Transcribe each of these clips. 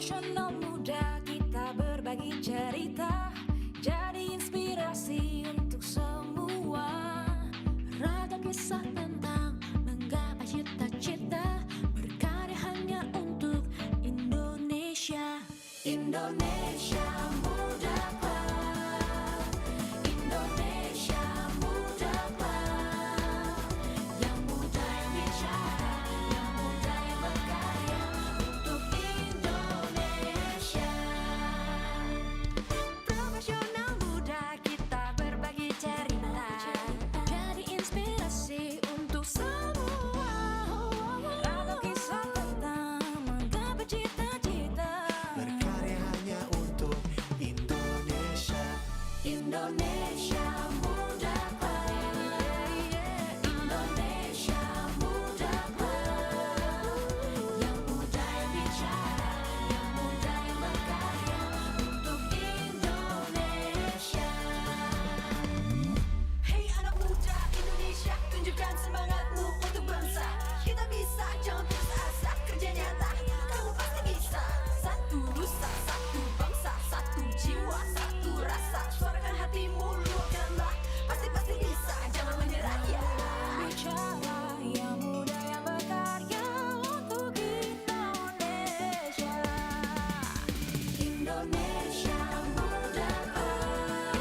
Profesional muda kita berbagi cerita, jadi inspirasi untuk semua. Ragam kisah tentang menggapai cita-cita, berkarya hanya untuk Indonesia. Indonesia Muda Club, Indonesia Muda Club. Yang muda yang bicara, yang muda yang berkarya untuk Indonesia. Profesional muda kita berbagi cerita, jadi inspirasi untuk semua. Ragam kisah tentang menggapai cita-cita, berkarya hanya untuk Indonesia. Indonesia Muda Club, Indonesia Muda Club. Yang muda yang bicara, yang muda yang berkarya untuk Indonesia. Hey anak muda Indonesia, tunjukkan semangatmu untuk bangsa. Kita bisa, jangan putus asa, kerja nyata, kamu pasti bisa. Satu nusa, satu bangsa, satu jiwa, satu rasa. Suarakan hatimu, luapkanlah, pasti bisa, jangan menyerah ya. Bicara yang muda yang berkarya untuk Indonesia. Indonesia Muda Club,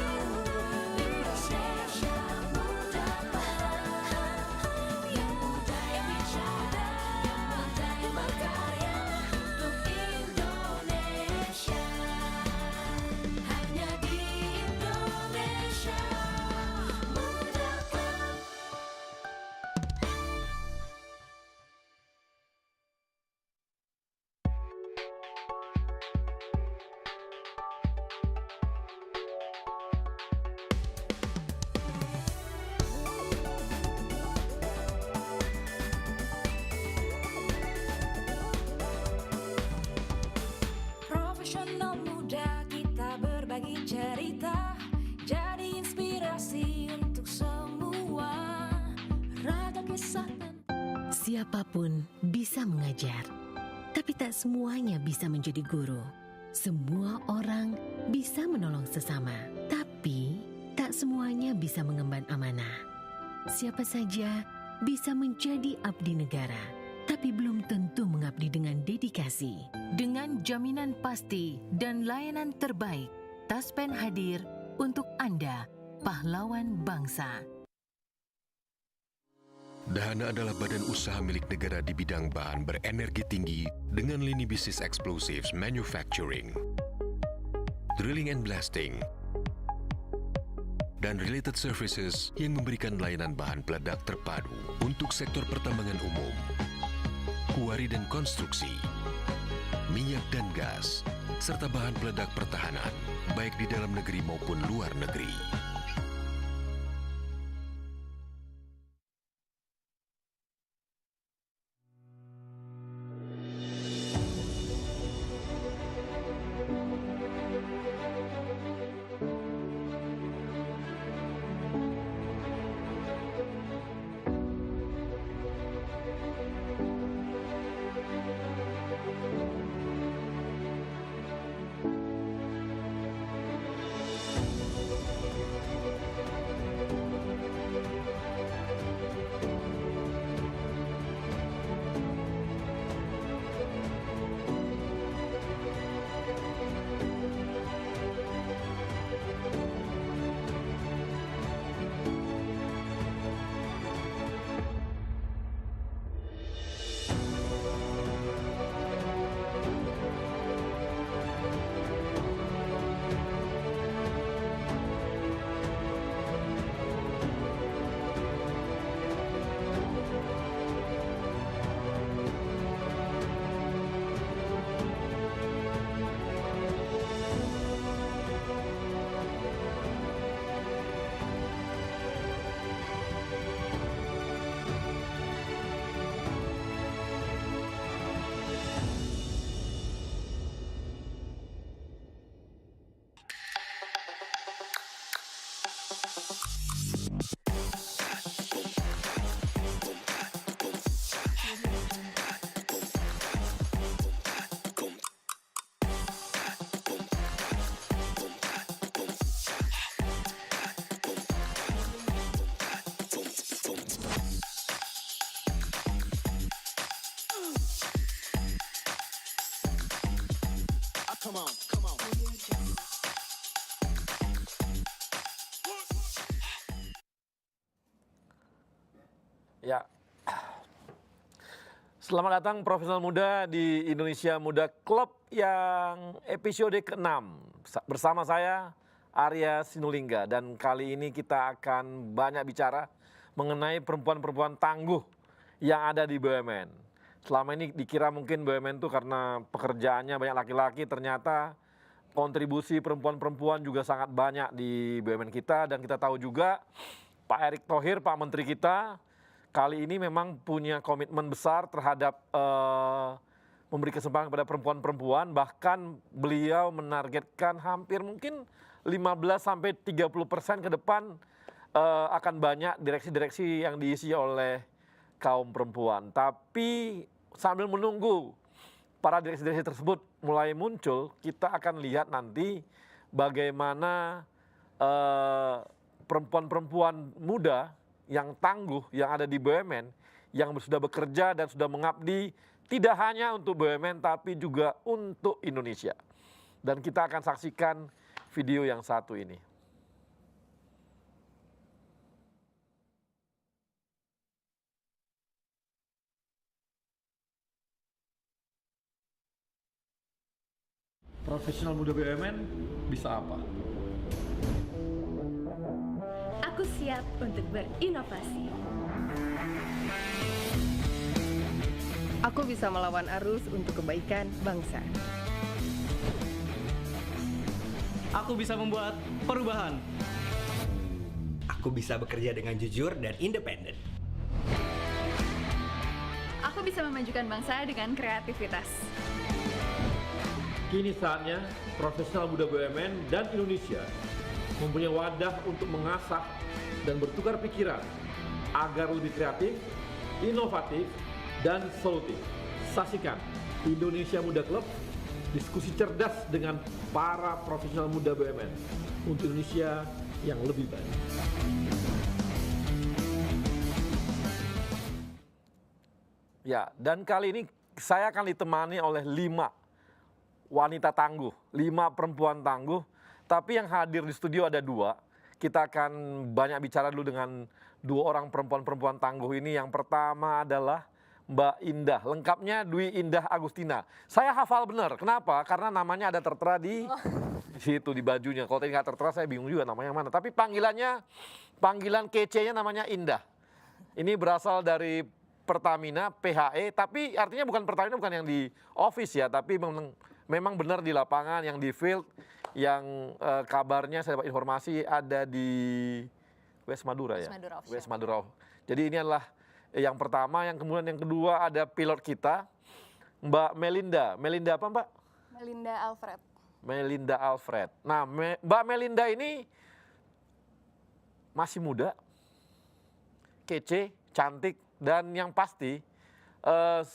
Indonesia Muda Club. Yang muda yang bicara, yang muda yang berkarya untuk Indonesia. Hanya di Indonesia Muda Club. Profesional muda kita berbagi cerita, jadi inspirasi untuk semua. Ragam kisah Siapapun bisa mengajar, tapi tak semuanya bisa menjadi guru. Semua orang bisa menolong sesama, tapi tak semuanya bisa mengemban amanah. Siapa saja bisa menjadi abdi negara, tapi belum tentu mengabdi dengan dedikasi. Dengan jaminan pasti dan layanan terbaik, Taspen hadir untuk Anda, pahlawan bangsa. Dahana adalah badan usaha milik negara di bidang bahan berenergi tinggi dengan lini bisnis explosives manufacturing, drilling and blasting, dan related services yang memberikan layanan bahan peledak terpadu untuk sektor pertambangan umum, kuari dan konstruksi, minyak dan gas, serta bahan peledak pertahanan, baik di dalam negeri maupun luar negeri. Ya, selamat datang profesional muda di Indonesia Muda Club yang episode ke-6. Bersama saya Arya Sinulinga, dan kali ini kita akan banyak bicara mengenai perempuan-perempuan tangguh yang ada di BUMN. Selama ini dikira mungkin BUMN itu karena pekerjaannya banyak laki-laki, ternyata kontribusi perempuan-perempuan juga sangat banyak di BUMN kita. Dan kita tahu juga Pak Erick Thohir, Pak Menteri kita, kali ini memang punya komitmen besar terhadap memberi kesempatan kepada perempuan-perempuan. Bahkan beliau menargetkan hampir mungkin 15-30% ke depan akan banyak direksi-direksi yang diisi oleh kaum perempuan. Tapi sambil menunggu para direksi-direksi tersebut mulai muncul, kita akan lihat nanti bagaimana perempuan-perempuan muda yang tangguh yang ada di BUMN, yang sudah bekerja dan sudah mengabdi tidak hanya untuk BUMN tapi juga untuk Indonesia. Dan kita akan saksikan video yang satu ini. Profesional muda BUMN bisa apa? Aku siap untuk berinovasi. Aku bisa melawan arus untuk kebaikan bangsa. Aku bisa membuat perubahan. Aku bisa bekerja dengan jujur dan independen. Aku bisa memajukan bangsa dengan kreativitas. Kini saatnya profesional muda BUMN dan Indonesia mempunyai wadah untuk mengasah dan bertukar pikiran agar lebih kreatif, inovatif, dan solutif. Saksikan Indonesia Muda Club, diskusi cerdas dengan para profesional muda BUMN untuk Indonesia yang lebih baik. Ya, dan kali ini saya akan ditemani oleh 5 wanita tangguh, 5 perempuan tangguh. Tapi yang hadir di studio ada 2. Kita akan banyak bicara dulu dengan 2 orang perempuan-perempuan tangguh ini. Yang pertama adalah Mbak Indah, lengkapnya Dwi Indah Agustina. Saya hafal benar, kenapa? Karena namanya ada tertera di situ, di bajunya. Kalau tadi nggak tertera saya bingung juga namanya mana. Tapi panggilan kece-nya namanya Indah. Ini berasal dari Pertamina, PHE, tapi artinya bukan Pertamina, bukan yang di office ya, tapi memang benar di lapangan, yang di field, yang kabarnya saya dapat informasi ada di West Madura ya. West Madura. Jadi ini adalah yang pertama. Yang kemudian yang kedua ada pilot kita, Mbak Melinda. Melinda apa Mbak? Melinda Alfred. Melinda Alfred. Nah, Mbak Melinda ini masih muda, kece, cantik, dan yang pasti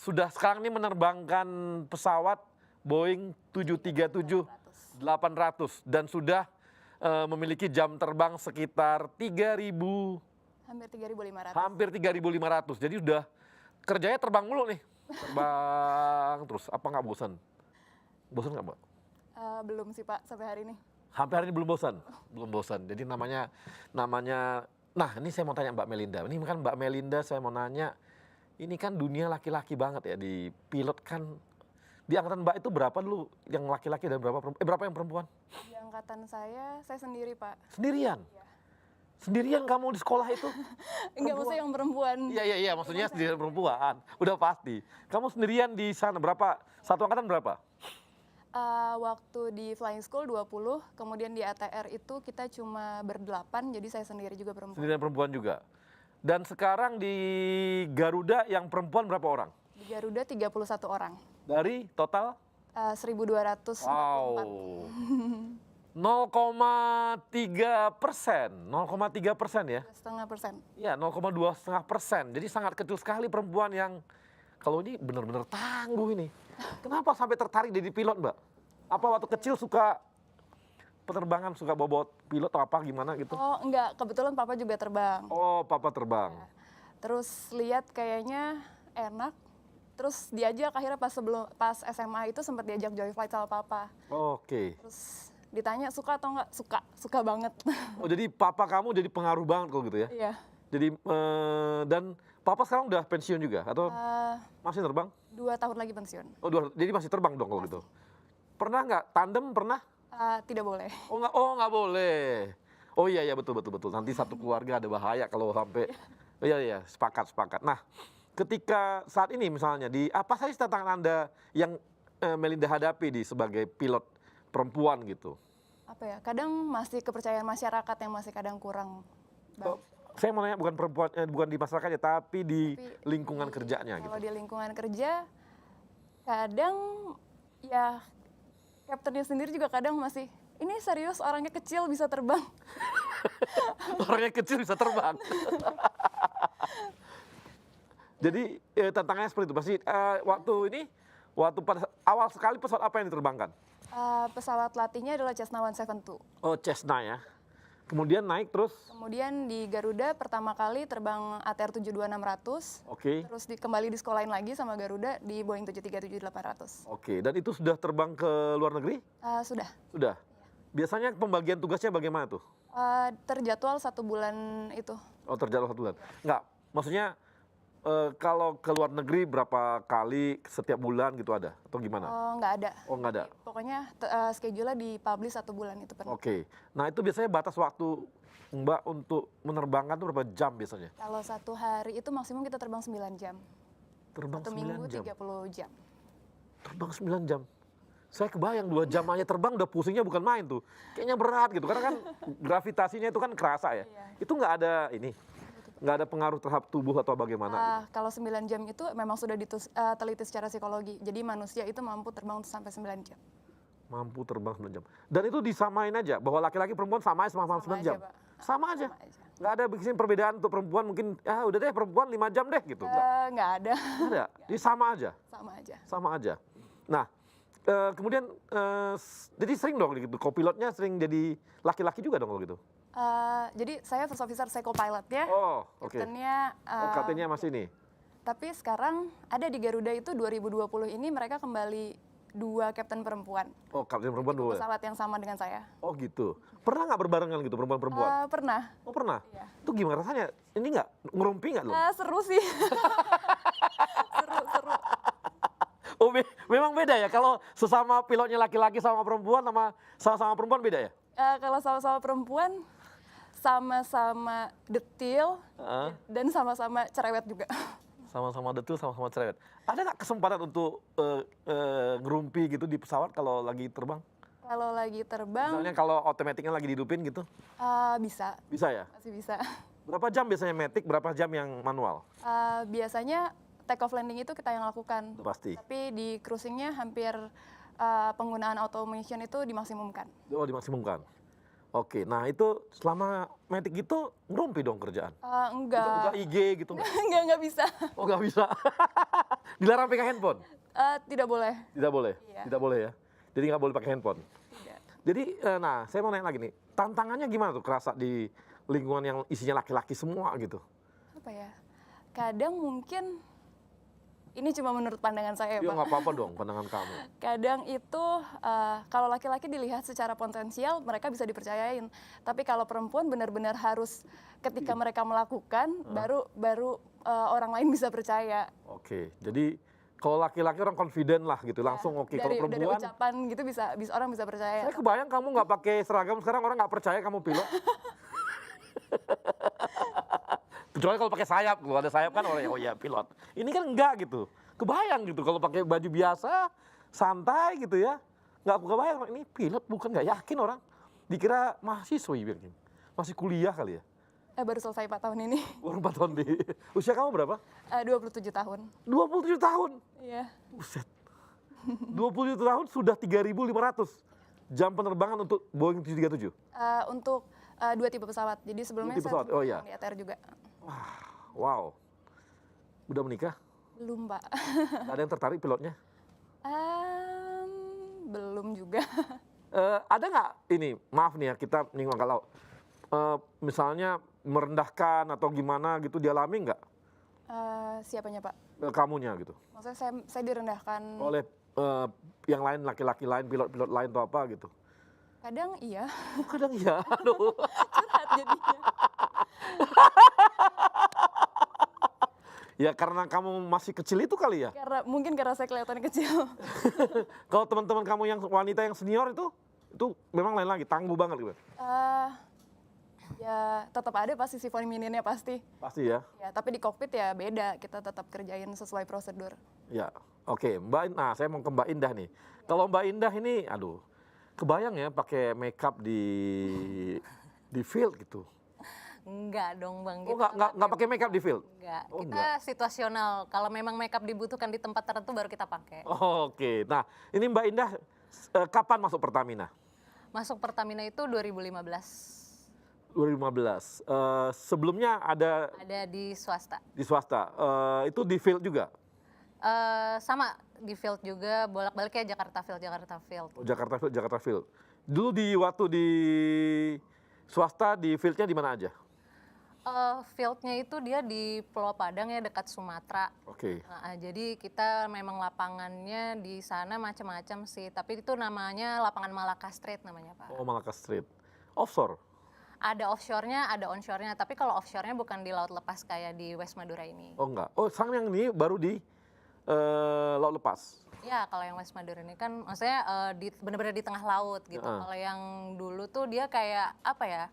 sudah sekarang ini menerbangkan pesawat Boeing 737-800 dan sudah memiliki jam terbang sekitar 3.000, hampir 3.500. Jadi sudah kerjanya terbang mulu nih, terbang terus. Apa nggak bosan? Bosan nggak Mbak? Belum sih Pak, sampai hari ini. Sampai hari ini belum bosan? Belum bosan. Jadi namanya, nah ini saya mau tanya Mbak Melinda. Ini kan Mbak Melinda, saya mau nanya, ini kan dunia laki-laki banget ya, di pilot kan. Di angkatan Mbak itu berapa dulu yang laki-laki dan berapa yang perempuan? Di angkatan saya sendiri Pak. Sendirian? Iya. Sendirian kamu di sekolah itu? Enggak, maksudnya yang perempuan. Iya, maksudnya sendirian perempuan. Udah pasti. Kamu sendirian di sana berapa? Satu angkatan berapa? Waktu di flying school 20, kemudian di ATR itu kita cuma ber-8, jadi saya sendiri juga perempuan. Sendirian perempuan juga. Dan sekarang di Garuda yang perempuan berapa orang? Di Garuda 31 orang. Dari total? 1.204. Wow. 0,3%, 0,3% ya? 2,5%. Ya, 0,2,5%. Jadi sangat kecil sekali perempuan yang kalau ini benar-benar tangguh ini. Kenapa sampai tertarik jadi pilot, Mbak? Apa waktu kecil suka penerbangan, suka bobot pilot atau apa gimana gitu? Oh enggak, kebetulan papa juga terbang. Oh, papa terbang. Terus lihat kayaknya enak, terus diajak akhirnya pas SMA itu sempat diajak Joy Flight sama papa. Oke. Terus ditanya suka atau nggak? Suka banget. Oh jadi papa kamu jadi pengaruh banget kalau gitu ya? Iya. Jadi dan papa sekarang udah pensiun juga atau masih terbang? 2 tahun lagi pensiun. Oh jadi masih terbang dong kalau gitu. Pernah nggak tandem pernah? Tidak boleh. Oh nggak boleh. Oh iya betul. Nanti satu keluarga ada bahaya kalau sampai. Iya sepakat. Nah ketika saat ini misalnya apa saja tantangan Anda yang Melinda hadapi sebagai pilot perempuan gitu? Apa ya? Kadang masih kepercayaan masyarakat yang masih kadang kurang. Saya mau nanya bukan di masyarakat ya, tapi di lingkungan kerjanya gitu. Kalau di lingkungan kerja, kadang ya kaptennya sendiri juga kadang masih, ini serius orangnya kecil bisa terbang. Orangnya kecil bisa terbang. Jadi tantangannya seperti itu. Pasti waktu pada awal sekali pesawat apa yang diterbangkan? Pesawat latihnya adalah Cessna 172. Oh Cessna ya. Kemudian naik terus? Kemudian di Garuda pertama kali terbang ATR 72600. Oke. Terus kembali disekolahin lagi sama Garuda di Boeing 737-800. Oke, dan itu sudah terbang ke luar negeri? Sudah. Sudah. Biasanya pembagian tugasnya bagaimana tuh? Terjadwal 1 bulan itu. Oh terjadwal 1 bulan. Enggak, maksudnya kalau ke luar negeri berapa kali setiap bulan gitu ada? Atau gimana? Nggak ada. Oh nggak ada? Pokoknya schedule-nya dipublish 1 bulan itu penuh. Oke. Nah itu biasanya batas waktu Mbak untuk menerbangkan tuh berapa jam biasanya? Kalau 1 hari itu maksimum kita terbang 9 jam. Terbang 1 9 minggu jam? 30 jam. Terbang 9 jam? Saya kebayang 2 jam aja terbang udah pusingnya bukan main tuh. Kayaknya berat gitu, karena kan gravitasinya itu kan kerasa ya. Itu nggak ada nggak ada pengaruh terhadap tubuh atau bagaimana? Kalau 9 jam itu memang sudah diteliti secara psikologi. Jadi manusia itu mampu terbang sampai 9 jam. Mampu terbang 9 jam. Dan itu disamain aja, bahwa laki-laki perempuan sama 9 jam. Pak. Sama aja. Nggak ada bikin perbedaan untuk perempuan mungkin, udah deh perempuan 5 jam deh gitu. Nggak ada. Nggak ada, jadi sama aja. Sama aja. Nah, kemudian jadi sering dong gitu, co-pilotnya sering jadi laki-laki juga dong kalau gitu? Jadi saya first officer, saya co-pilotnya. Oh, oke. Kaptennya. Kaptennya masih ini? Tapi sekarang ada di Garuda itu 2020 ini mereka kembali 2 kapten perempuan. Oh, kapten perempuan 2? Pesawat yang sama dengan saya. Oh gitu. Pernah nggak berbarengan gitu perempuan-perempuan? Pernah. Oh pernah? Iya. Itu gimana rasanya? Ini nggak ngerumpi nggak lo? Seru sih. seru. Oh memang beda ya kalau sesama pilotnya laki-laki sama perempuan sama perempuan beda ya? Kalau sama-sama perempuan sama-sama detil dan sama-sama cerewet juga. Sama-sama detil, sama-sama cerewet. Ada nggak kesempatan untuk ngerumpi gitu di pesawat kalau lagi terbang? Kalau lagi terbang. Misalnya kalau otomatiknya lagi dihidupin gitu? Bisa. Bisa ya? Masih bisa. Berapa jam biasanya matic, berapa jam yang manual? Biasanya take off landing itu kita yang lakukan. Pasti. Tapi di cruisingnya hampir penggunaan automation itu dimaksimumkan. Oh dimaksimumkan. Oke, nah itu selama matic gitu ngerumpi dong kerjaan? Enggak. Buka IG gitu? Enggak bisa. Oh nggak bisa? Dilarang pegang handphone? Tidak boleh. Tidak boleh? Iya. Tidak boleh ya? Jadi nggak boleh pakai handphone? Tidak. Jadi, nah saya mau nanya lagi nih, tantangannya gimana tuh kerasa di lingkungan yang isinya laki-laki semua gitu? Apa ya? Kadang mungkin ini cuma menurut pandangan saya, Ya Pak. nggak apa-apa dong pandangan kamu. Kadang itu kalau laki-laki dilihat secara potensial mereka bisa dipercayain. Tapi kalau perempuan benar-benar harus ketika mereka melakukan baru orang lain bisa percaya. Oke, jadi kalau laki-laki orang confident lah gitu, langsung oke. Kalau Dari perempuan, ucapan gitu bisa orang bisa percaya. saya kebayang kamu nggak pakai seragam sekarang orang nggak percaya kamu pilot. Kecuali kalau pakai sayap, kalau ada sayap kan orang oh ya pilot. Ini kan enggak gitu. Kebayang gitu kalau pakai baju biasa, santai gitu ya. Nggak kebayang ini pilot bukan, nggak yakin orang. Dikira mahasiswa ya, masih kuliah kali ya. Baru selesai 4 tahun ini. Baru 4 tahun di. Usia kamu berapa? 27 tahun. 27 tahun? Iya. Buset. 27 tahun sudah 3.500 jam penerbangan untuk Boeing 737? Untuk 2 tipe pesawat. Jadi sebelumnya tipe pesawat, oh iya. di ATR juga. Wow. Udah menikah? Belum, Pak. Ada yang tertarik pilotnya? Belum juga. Ada nggak ini, maaf nih ya, kita menyinggung kalau misalnya merendahkan atau gimana gitu dialami nggak? Siapanya, Pak? kamunya gitu. Maksudnya saya direndahkan. Oleh yang lain, laki-laki lain, pilot-pilot lain atau apa gitu. Kadang iya. Oh, kadang iya. Aduh. Curhat jadinya. Ya karena kamu masih kecil itu kali ya. Mungkin karena saya kelihatan kecil. Kalau teman-teman kamu yang wanita yang senior itu memang lain lagi, tangguh banget gitu. Ya tetap ada pasti sih femininnya pasti. Pasti ya. Ya tapi di kokpit ya beda, kita tetap kerjain sesuai prosedur. Ya, oke. Nah saya mau ke Mbak Indah nih. Kalau Mbak Indah ini, aduh, kebayang ya pakai makeup di field gitu. Enggak dong Bang. Oh nggak pakai makeup di field? Enggak, Oh, kita enggak. situasional. Kalau memang makeup dibutuhkan di tempat tertentu baru kita pakai. Oh, oke. Nah ini Mbak Indah kapan masuk Pertamina? Masuk Pertamina itu 2015. 2015. Sebelumnya ada di swasta. Di swasta. Itu di field juga? Sama di field juga, bolak-balik ya Jakarta Field. Oh, Jakarta Field. Dulu waktu di swasta di fieldnya di mana aja? Fieldnya itu dia di Pulau Padang ya, dekat Sumatera. Oke. Jadi kita memang lapangannya di sana macam-macam sih, tapi itu namanya lapangan Malaka Street namanya Pak. Oh, Malaka Street. Offshore? Ada offshore-nya, ada onshore-nya, tapi kalau offshore-nya bukan di laut lepas kayak di West Madura ini. Oh enggak. Oh, sang yang ini baru di laut lepas. Ya, kalau yang West Madura ini kan maksudnya benar-benar di tengah laut gitu. Kalau yang dulu tuh dia kayak apa ya?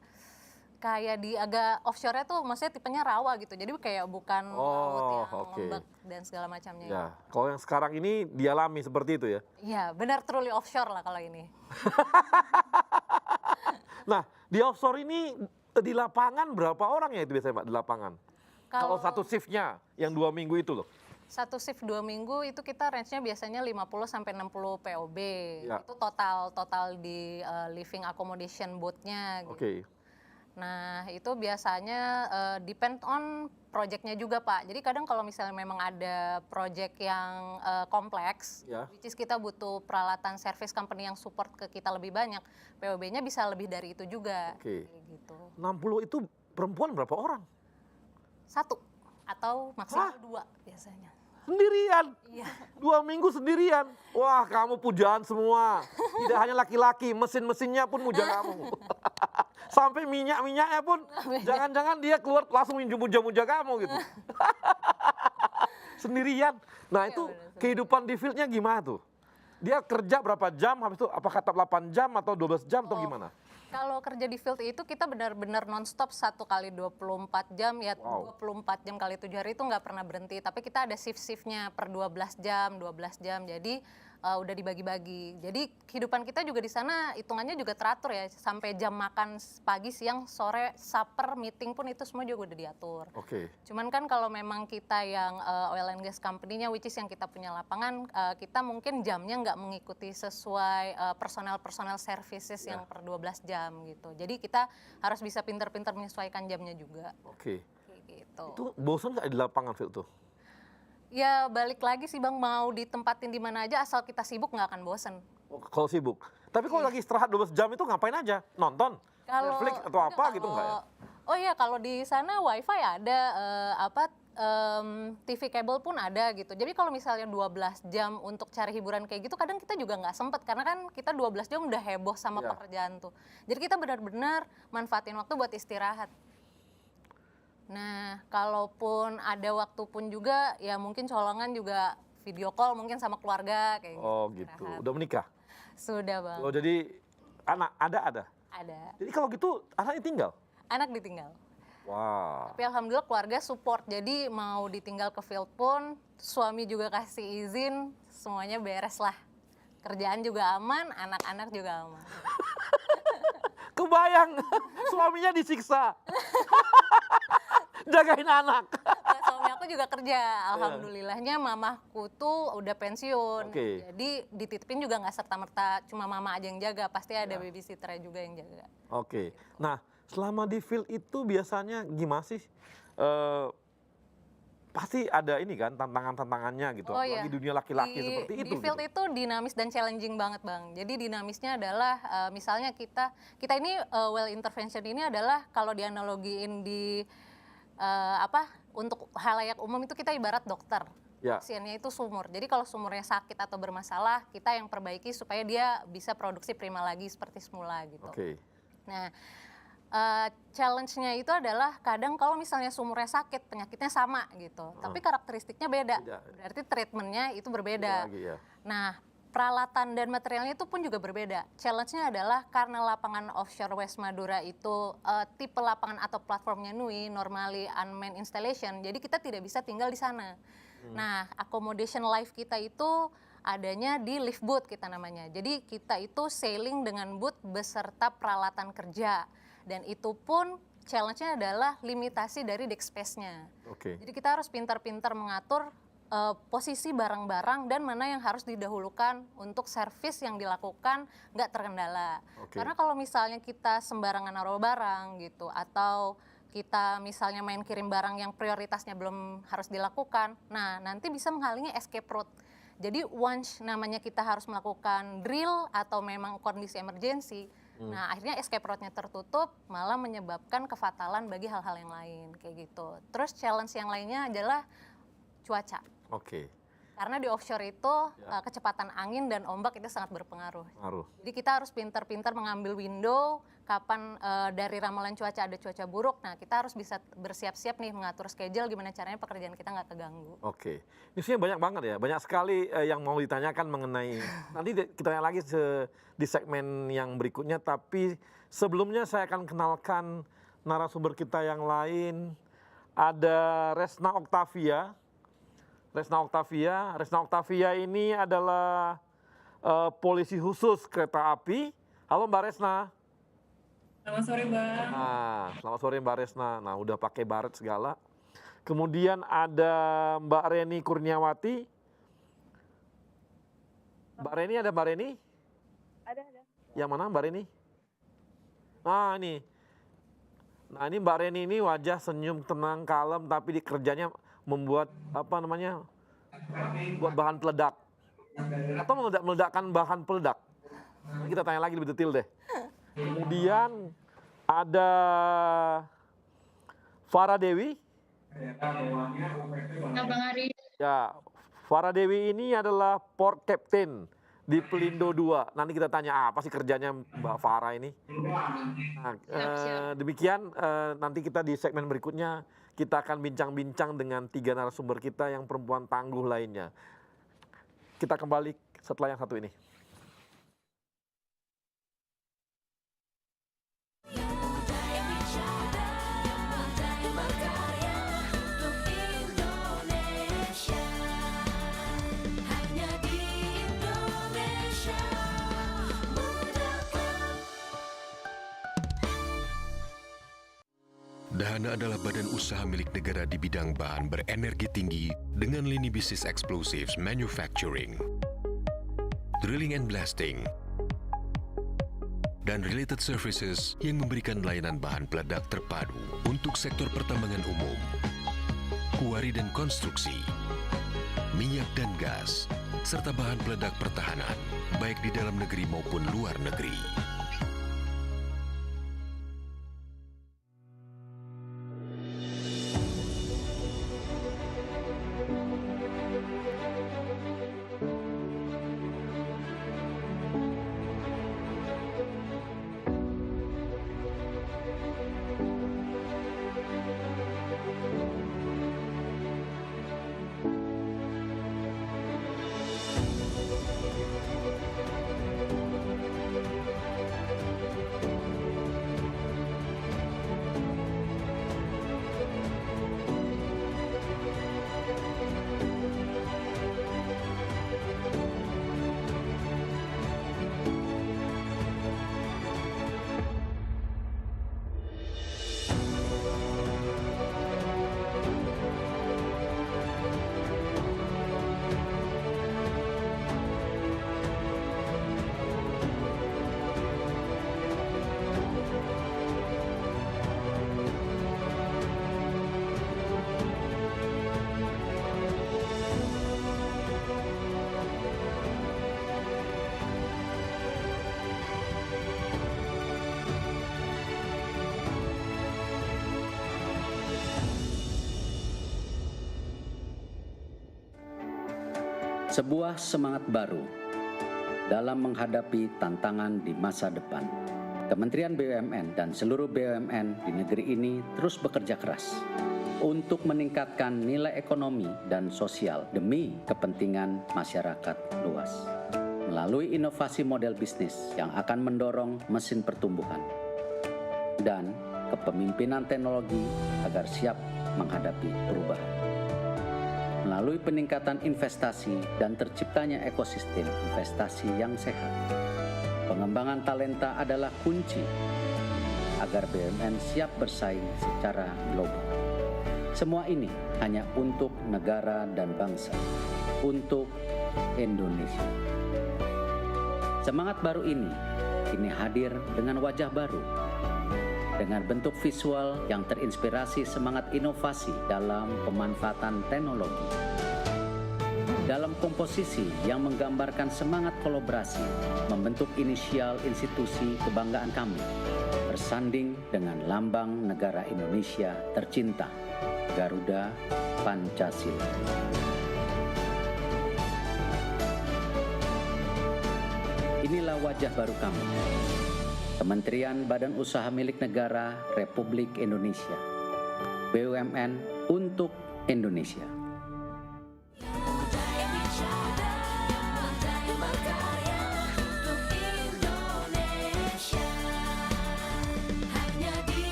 Kayak di agak offshore-nya tuh maksudnya tipenya rawa gitu. Jadi kayak bukan laut yang ombak dan segala macamnya. Ya, kalau yang sekarang ini dialami seperti itu ya? Iya, benar truly offshore lah kalau ini. Nah, di offshore ini di lapangan berapa orang ya itu biasanya Pak di lapangan? Kalau satu shift-nya yang 2 minggu itu loh. Satu shift 2 minggu itu kita range-nya biasanya 50 sampai 60 POB. Ya. Itu total di living accommodation boat-nya gitu. Oke. Nah, itu biasanya depend on project-nya juga, Pak. Jadi kadang kalau misalnya memang ada project yang kompleks, which is kita butuh peralatan service company yang support ke kita lebih banyak, POB-nya bisa lebih dari itu juga. Oke. Gitu. 60 itu perempuan berapa orang? 1 atau maksimal 2 biasanya. Sendirian? Iya. 2 minggu sendirian? Wah, kamu pujaan semua. Tidak hanya laki-laki, mesin-mesinnya pun muja kamu. Sampai minyak-minyaknya pun, jangan-jangan dia keluar langsung muja-muja kamu gitu. Sendirian. Nah itu kehidupan di fieldnya gimana tuh? Dia kerja berapa jam, habis itu apakah tetap 8 jam atau 12 jam atau gimana? Kalau kerja di field itu kita benar-benar non-stop 1 kali 24 jam ya. 24 jam kali 7 hari itu nggak pernah berhenti. Tapi kita ada shift-shiftnya per 12 jam. Jadi udah dibagi-bagi. Jadi kehidupan kita juga di sana hitungannya juga teratur ya. Sampai jam makan pagi, siang, sore, supper, meeting pun itu semua juga udah diatur. Oke. Cuman kan kalau memang kita yang oil and gas company-nya, which is yang kita punya lapangan, kita mungkin jamnya nggak mengikuti sesuai personal services yang per 12 jam gitu. Jadi kita harus bisa pintar-pintar menyesuaikan jamnya juga. Oke. Gitu. Itu bosan nggak di lapangan field tuh? Ya balik lagi sih Bang, mau ditempatin di mana aja asal kita sibuk nggak akan bosen. Oh, kalau sibuk. Tapi kalau lagi istirahat 12 jam itu ngapain aja? Nonton? Netflix atau apa gitu nggak ya? Oh iya, kalau di sana wifi ada, TV kabel pun ada gitu. Jadi kalau misalnya 12 jam untuk cari hiburan kayak gitu, kadang kita juga nggak sempet. Karena kan kita 12 jam udah heboh sama pekerjaan tuh. Jadi kita benar-benar manfaatin waktu buat istirahat. Nah, kalaupun ada waktu pun juga, ya mungkin colongan juga video call mungkin sama keluarga kayak gitu. Oh gitu, udah menikah? Sudah Bang. Oh jadi anak ada? Ada. Jadi kalau gitu anaknya tinggal? Anak ditinggal. Wah. Tapi alhamdulillah keluarga support, jadi mau ditinggal ke field pun suami juga kasih izin, semuanya beres lah. Kerjaan juga aman, anak-anak juga aman. Kebayang, suaminya disiksa. Jagain anak. Nah, suami aku juga kerja, alhamdulillahnya mamaku tuh udah pensiun. Jadi dititipin juga nggak serta-merta cuma mama aja yang jaga, pasti ada babysitter juga yang jaga. Oke, nah selama di field itu biasanya gimana sih? Pasti ada ini kan tantangan-tantangannya gitu, apalagi dunia laki-laki seperti itu. Di field itu dinamis dan challenging banget Bang. Jadi dinamisnya adalah misalnya kita ini well intervention ini adalah kalau dianalogiin di untuk halayak umum itu kita ibarat dokter. Ya. pasiennya itu sumur. Jadi kalau sumurnya sakit atau bermasalah, kita yang perbaiki supaya dia bisa produksi prima lagi seperti semula gitu. Oke. Nah, challenge-nya itu adalah kadang kalau misalnya sumurnya sakit, penyakitnya sama gitu, tapi karakteristiknya beda. Berarti treatmentnya itu berbeda. Beda lagi, ya. Nah, peralatan dan materialnya itu pun juga berbeda. Challenge-nya adalah karena lapangan offshore West Madura itu tipe lapangan atau platformnya NUI, normally unmanned installation, jadi kita tidak bisa tinggal di sana. Nah, accommodation life kita itu adanya di lift boat kita namanya. Jadi kita itu sailing dengan boat beserta peralatan kerja. Dan itu pun challenge-nya adalah limitasi dari deck space-nya. Oke. Jadi kita harus pintar-pintar mengatur posisi barang-barang dan mana yang harus didahulukan untuk servis yang dilakukan nggak terkendala. Oke. Karena kalau misalnya kita sembarangan naruh barang gitu, atau kita misalnya main kirim barang yang prioritasnya belum harus dilakukan, nah nanti bisa menghalangi escape route. Jadi once namanya kita harus melakukan drill atau memang kondisi emergency, nah akhirnya escape route-nya tertutup, malah menyebabkan kefatalan bagi hal-hal yang lain kayak gitu. Terus challenge yang lainnya adalah cuaca. Oke. Karena di offshore itu kecepatan angin dan ombak itu sangat berpengaruh. Ngaruh. Jadi kita harus pintar-pintar mengambil window kapan dari ramalan cuaca ada cuaca buruk. Nah, kita harus bisa bersiap-siap nih mengatur schedule gimana caranya pekerjaan kita nggak keganggu. Oke. Ini sebenarnya banyak banget ya, banyak sekali yang mau ditanyakan mengenai. Nanti kita tanya lagi di segmen yang berikutnya, tapi sebelumnya saya akan kenalkan narasumber kita yang lain. Ada Resna Octavia. Resna Octavia ini adalah polisi khusus kereta api. Halo Mbak Resna. Selamat sore Bang. Nah, selamat sore Mbak Resna. Nah, udah pakai baret segala. Kemudian ada Mbak Reni Kurniawati. Mbak Reni, ada Mbak Reni? Ada. Yang mana Mbak Reni? Ah, ini. Nah, ini Mbak Reni ini wajah senyum, tenang, kalem, tapi di kerjanya membuat apa namanya? Buat bahan peledak. Atau meledakkan bahan peledak. Kita tanya lagi lebih detail deh. Kemudian ada Farah Dewi. Bang Ari. Ya, Farah Dewi ini adalah port captain di Pelindo 2. Nanti kita tanya apa sih kerjanya Mbak Farah ini. Nah, demikian nanti kita di segmen berikutnya kita akan bincang-bincang dengan 3 narasumber kita yang perempuan tangguh lainnya. Kita kembali setelah yang satu ini. Dahana adalah badan usaha milik negara di bidang bahan berenergi tinggi dengan lini bisnis explosives manufacturing, drilling and blasting, dan related services yang memberikan layanan bahan peledak terpadu untuk sektor pertambangan umum, kuari dan konstruksi, minyak dan gas, serta bahan peledak pertahanan, baik di dalam negeri maupun luar negeri. sebuah semangat baru dalam menghadapi tantangan di masa depan. Kementerian BUMN dan seluruh BUMN di negeri ini terus bekerja keras untuk meningkatkan nilai ekonomi dan sosial demi kepentingan masyarakat luas. Melalui inovasi model bisnis yang akan mendorong mesin pertumbuhan dan kepemimpinan teknologi agar siap menghadapi perubahan. Melalui peningkatan investasi dan terciptanya ekosistem investasi yang sehat, pengembangan talenta adalah kunci agar BUMN siap bersaing secara global. Semua ini hanya untuk negara dan bangsa, untuk Indonesia. Semangat baru ini kini hadir dengan wajah baru, dengan bentuk visual yang terinspirasi semangat inovasi dalam pemanfaatan teknologi. Dalam komposisi yang menggambarkan semangat kolaborasi, membentuk inisial institusi kebanggaan kami, bersanding dengan lambang negara Indonesia tercinta, Garuda Pancasila. Inilah wajah baru kami, Kementerian Badan Usaha Milik Negara Republik Indonesia, BUMN untuk Indonesia.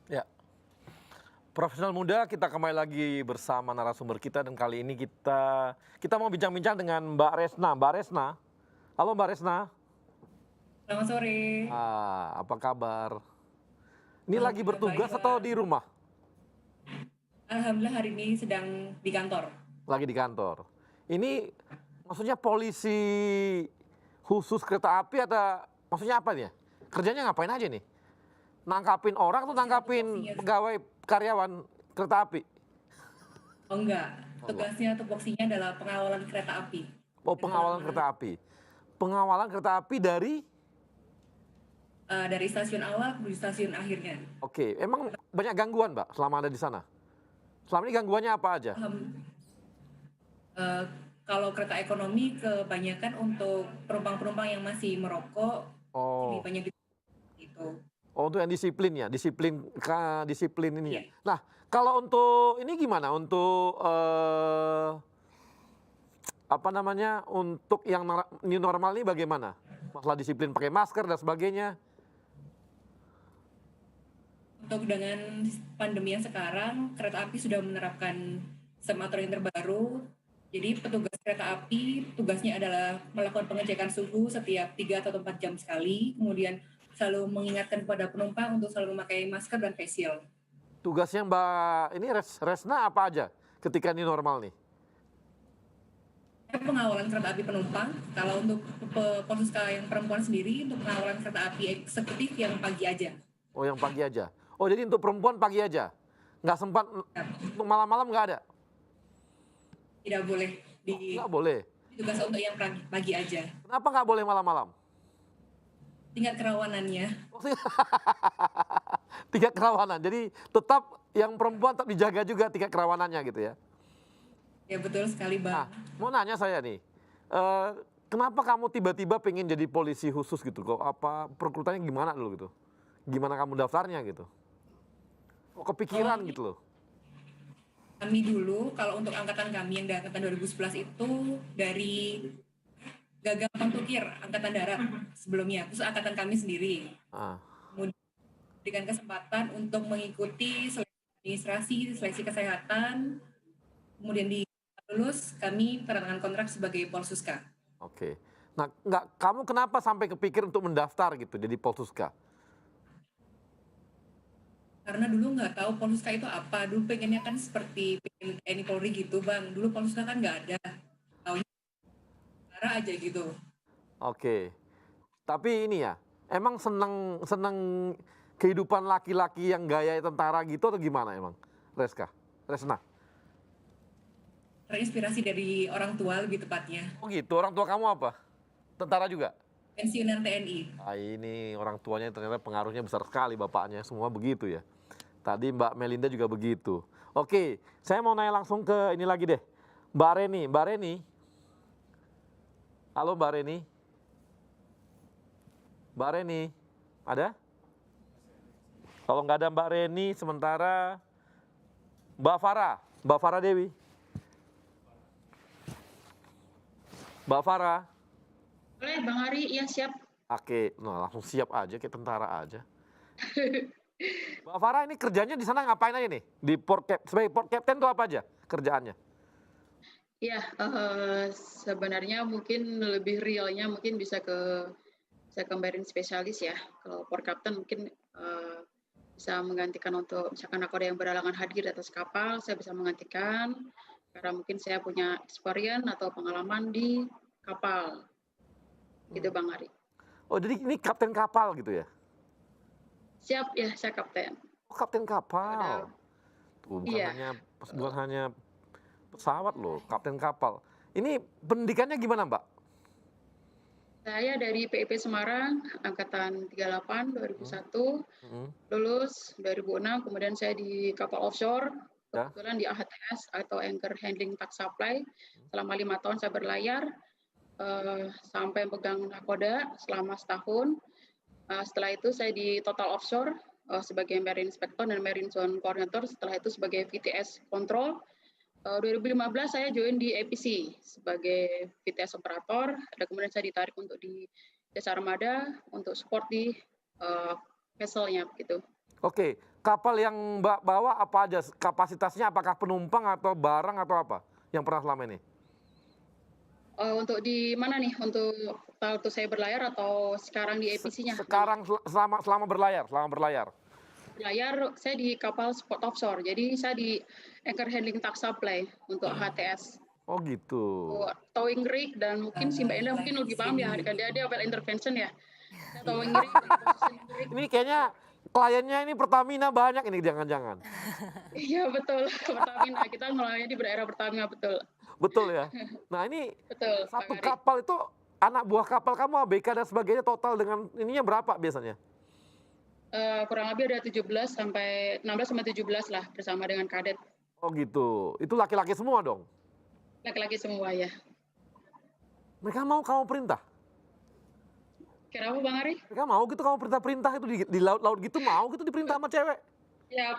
Ya, Profesional Muda, kita kembali lagi bersama narasumber kita dan kali ini kita mau bincang-bincang dengan Mbak Resna. Mbak Resna, halo Mbak Resna. Selamat sore. Apa kabar? Ini lagi bertugas atau di rumah? Alhamdulillah hari ini sedang di kantor. Lagi di kantor. Ini maksudnya polisi khusus kereta api atau maksudnya apa nih? Kerjanya ngapain aja nih? Nangkapin orang atau nangkapin pegawai karyawan kereta api? Oh enggak, tugasnya tupoksinya adalah pengawalan kereta api. Oh, pengawalan kereta api. Pengawalan kereta api dari stasiun awal menuju stasiun akhirnya. Oke, emang banyak gangguan, Mbak, selama ada di sana? Selama ini gangguannya apa aja? Kalau kereta ekonomi kebanyakan untuk penumpang-penumpang yang masih merokok, lebih banyak itu. Oh, untuk yang disiplin ya, disiplin ini. Yeah. Nah, kalau untuk ini gimana? Untuk untuk yang new normal ini bagaimana? Masalah disiplin pakai masker dan sebagainya. Untuk dengan pandemi yang sekarang, kereta api sudah menerapkan sistem aturan yang terbaru. Jadi petugas kereta api tugasnya adalah melakukan pengecekan suhu setiap 3 atau 4 jam sekali, kemudian selalu mengingatkan kepada penumpang untuk selalu memakai masker dan face shield. Tugasnya Mbak ini Resna apa aja ketika ini normal nih? Pengawalan kereta api penumpang. Kalau untuk Polsuska yang perempuan sendiri, untuk pengawalan kereta api eksekutif yang pagi aja. Oh, yang pagi aja. Oh, jadi untuk perempuan pagi aja? Nggak sempat, untuk malam-malam nggak ada? Tidak boleh. Nggak boleh? Tugas untuk yang pagi aja. Kenapa nggak boleh malam-malam? Tingkat kerawanannya. Tingkat kerawanan. Jadi tetap yang perempuan tetap dijaga juga tingkat kerawanannya gitu ya? Ya betul sekali, Bang. Nah, mau nanya saya nih, kenapa kamu tiba-tiba pengen jadi polisi khusus gitu? Kok apa perekrutannya gimana dulu gitu? Gimana kamu daftarnya gitu? Kok kepikiran gitu loh? Kami dulu, kalau untuk angkatan kami yang dari angkatan 2011 itu dari Gagang Pangtukir, Angkatan Darat sebelumnya, terus angkatan kami sendiri. Kemudian diberikan kesempatan untuk mengikuti seleksi administrasi, seleksi kesehatan, kemudian lulus, kami tanda tangan kontrak sebagai Polsuska. Oke. Nah, kamu kenapa sampai kepikir untuk mendaftar gitu jadi Polsuska? Karena dulu nggak tahu Polsuska itu apa. Dulu pengennya kan seperti TNI Polri gitu, Bang. Dulu Polsuska kan nggak ada. Taunya aja gitu. Oke. Tapi ini ya, emang seneng kehidupan laki-laki yang gaya tentara gitu atau gimana emang, Resna? Terinspirasi dari orang tua lebih tepatnya. Oh gitu, orang tua kamu apa? Tentara juga? Pensiunan TNI. Ini orang tuanya ternyata pengaruhnya besar sekali, bapaknya semua begitu ya. Tadi Mbak Melinda juga begitu. Oke, saya mau nanya langsung ke ini lagi deh. Mbak Reni, Mbak Reni. Halo Mbak Reni. Mbak Reni, ada? Kalau nggak ada Mbak Reni, sementara Mbak Farah Dewi. Mbak Farah. Boleh Bang Hari, iya siap. Oke, nah langsung siap aja, kayak tentara aja. Mbak Farah ini kerjanya di sana ngapain aja nih? Di sebagai port captain tuh apa aja kerjaannya? Iya, sebenarnya mungkin lebih realnya mungkin bisa ke marine spesialis ya. Kalau port captain mungkin bisa menggantikan untuk misalkan aku ada yang berhalangan hadir di atas kapal, saya bisa menggantikan karena mungkin saya punya experience atau pengalaman di kapal. Gitu Bang Ari. Oh, jadi ini kapten kapal gitu ya? Siap ya, saya kapten. Oh, kapten kapal. Tuh, bukan hanya pesawat loh, kapten kapal. Ini pendidikannya gimana, Mbak? Saya dari PIP Semarang, angkatan 38 2001, lulus 2006, kemudian saya di kapal offshore, kebetulan di AHTS atau Anchor Handling Task Supply. Selama 5 tahun saya berlayar, sampai pegang nakoda selama setahun. Setelah itu saya di Total Offshore sebagai Marine Inspector dan Marine Zone Coordinator, setelah itu sebagai VTS Control. 2015 saya join di APC sebagai VTS Operator, dan kemudian saya ditarik untuk di Jasa Armada untuk support di vesselnya gitu. Oke, kapal yang Mbak bawa apa aja? Kapasitasnya apakah penumpang atau barang atau apa yang pernah selama ini? Untuk di mana nih? Untuk waktu saya berlayar atau sekarang di APC-nya? Sekarang selama berlayar. Berlayar saya di kapal sport offshore, jadi saya di Anchor Handling Task Supply untuk HTS. Oh gitu. Towing rig dan mungkin si Mbak Enda mungkin lebih paham ya, kan dia well intervention ya. Towing rig. Ini kayaknya kliennya ini Pertamina banyak ini jangan-jangan. Iya betul, Pertamina, kita ngelolanya di daerah Pertamina betul. Betul ya. Nah ini betul, satu kapal itu anak buah kapal kamu ABK dan sebagainya total dengan ininya berapa biasanya? Kurang lebih ada 16 sampai 17 lah bersama dengan kadet. Oh gitu. Itu laki-laki semua dong? Laki-laki semua ya. Mereka mau kamu perintah? Kira apa Bang Ari? Mereka mau gitu kamu perintah itu di laut-laut gitu, mau gitu diperintah sama cewek? Ya,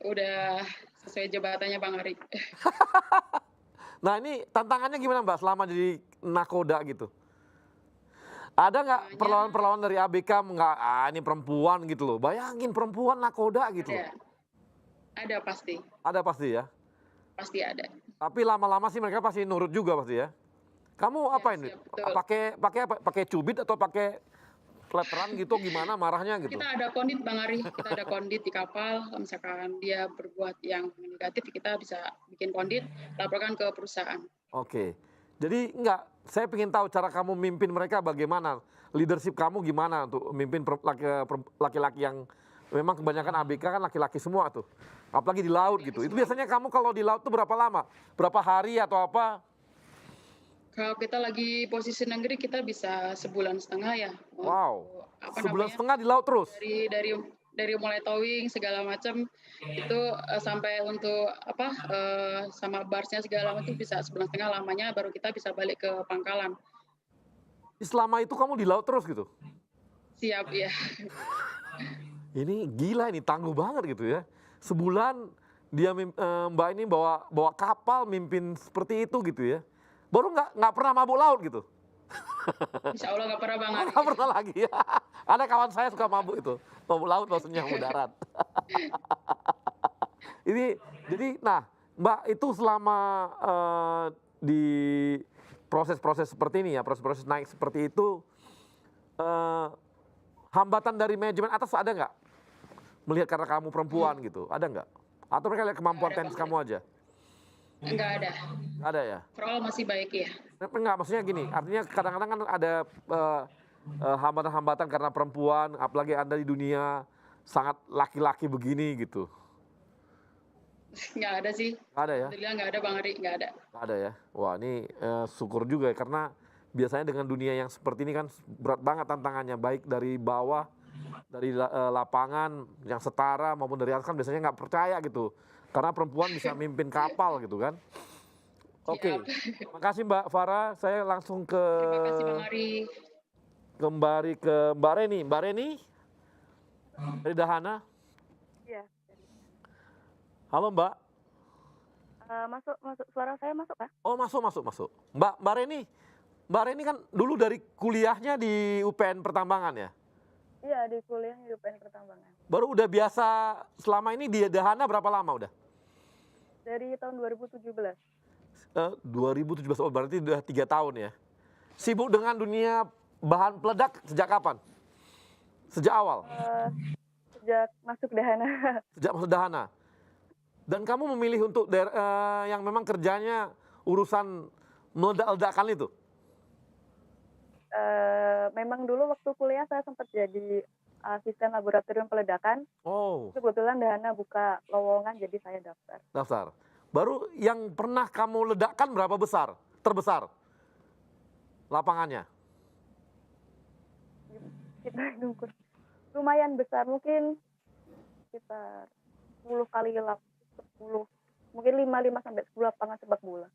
udah sesuai jabatannya Bang Ari. Nah ini tantangannya gimana Mbak selama jadi nakoda gitu? Ada nggak perlawanan dari ABK nggak, ini perempuan gitu loh. Bayangin perempuan nakoda gitu. Ada pasti. Ada pasti ya? Pasti ada. Tapi lama-lama sih mereka pasti nurut juga pasti ya? Kamu apa ini? Pakai cubit atau pakai pleteran gitu gimana marahnya gitu? Kita ada kondit Bang Ari, kita ada kondit di kapal. Kalau misalkan dia berbuat yang negatif, kita bisa bikin kondit, laporkan ke perusahaan. Oke. Jadi saya ingin tahu cara kamu mimpin mereka bagaimana, leadership kamu gimana untuk mimpin laki-laki yang memang kebanyakan ABK kan laki-laki semua tuh, apalagi di laut gitu. Itu biasanya kamu kalau di laut tuh berapa lama? Berapa hari atau apa? Kalau kita lagi posisi negeri kita bisa 1,5 bulan ya. Wow, 1,5 bulan di laut terus? Dari mulai towing segala macam itu sampai untuk sama barsnya segala macam bisa 1,5 bulan lamanya, baru kita bisa balik ke pangkalan. Selama itu kamu di laut terus gitu? Siap ya. Ini gila, ini tangguh banget gitu ya. Sebulan dia Mbak ini bawa kapal mimpin seperti itu gitu ya. Baru nggak pernah mabuk laut gitu. Insya Allah nggak pernah Bang Ari. Nggak pernah lagi ya. Ada kawan saya suka mabuk itu. Mabuk laut maksudnya mabuk darat. Ini jadi Mbak itu selama di proses-proses seperti ini ya, proses-proses naik seperti itu, hambatan dari manajemen atas ada nggak? Melihat karena kamu perempuan gitu, ada nggak? Atau mereka lihat kemampuan teknis kamu aja? Enggak ada. Ada ya? Overall masih baik ya. Enggak, maksudnya gini, artinya kadang-kadang kan ada hambatan-hambatan karena perempuan, apalagi Anda di dunia sangat laki-laki begini gitu. Nggak ada sih. Nggak ada ya? Alhamdulillah nggak ada Bang Ari, nggak ada. Nggak ada ya? Wah ini syukur juga ya, karena biasanya dengan dunia yang seperti ini kan berat banget tantangannya, baik dari bawah dari lapangan yang setara maupun dari atas kan biasanya nggak percaya gitu. Karena perempuan bisa mimpin kapal gitu kan. Oke, makasih Mbak Farah. Saya langsung ke Terima kasih Bang Ari. kembali ke Mbak Reni. Mbak Reni dari Dahana. Iya. Halo Mbak. Masuk suara saya masuk kah? Oh masuk. Mbak Reni kan dulu dari kuliahnya di UPN Pertambangan ya? Iya, di kuliah di UPN Pertambangan. Baru udah biasa selama ini di Dahana berapa lama udah? Dari tahun 2017. 2017, oh berarti udah 3 tahun ya. Sibuk dengan dunia bahan peledak sejak kapan? Sejak awal? Sejak masuk Dahana. Sejak masuk Dahana. Dan kamu memilih untuk yang memang kerjanya urusan meledak-ledakan itu? Memang dulu waktu kuliah saya sempat jadi asisten laboratorium peledakan. Oh. Kebetulan Dahana buka lowongan jadi saya daftar. Daftar. Baru yang pernah kamu ledakkan berapa besar? Terbesar? Lapangannya? Kita ngukur. Lumayan besar, mungkin sekitar 10 kali 10. Mungkin 5 sampai 10 lapangan sepak bola.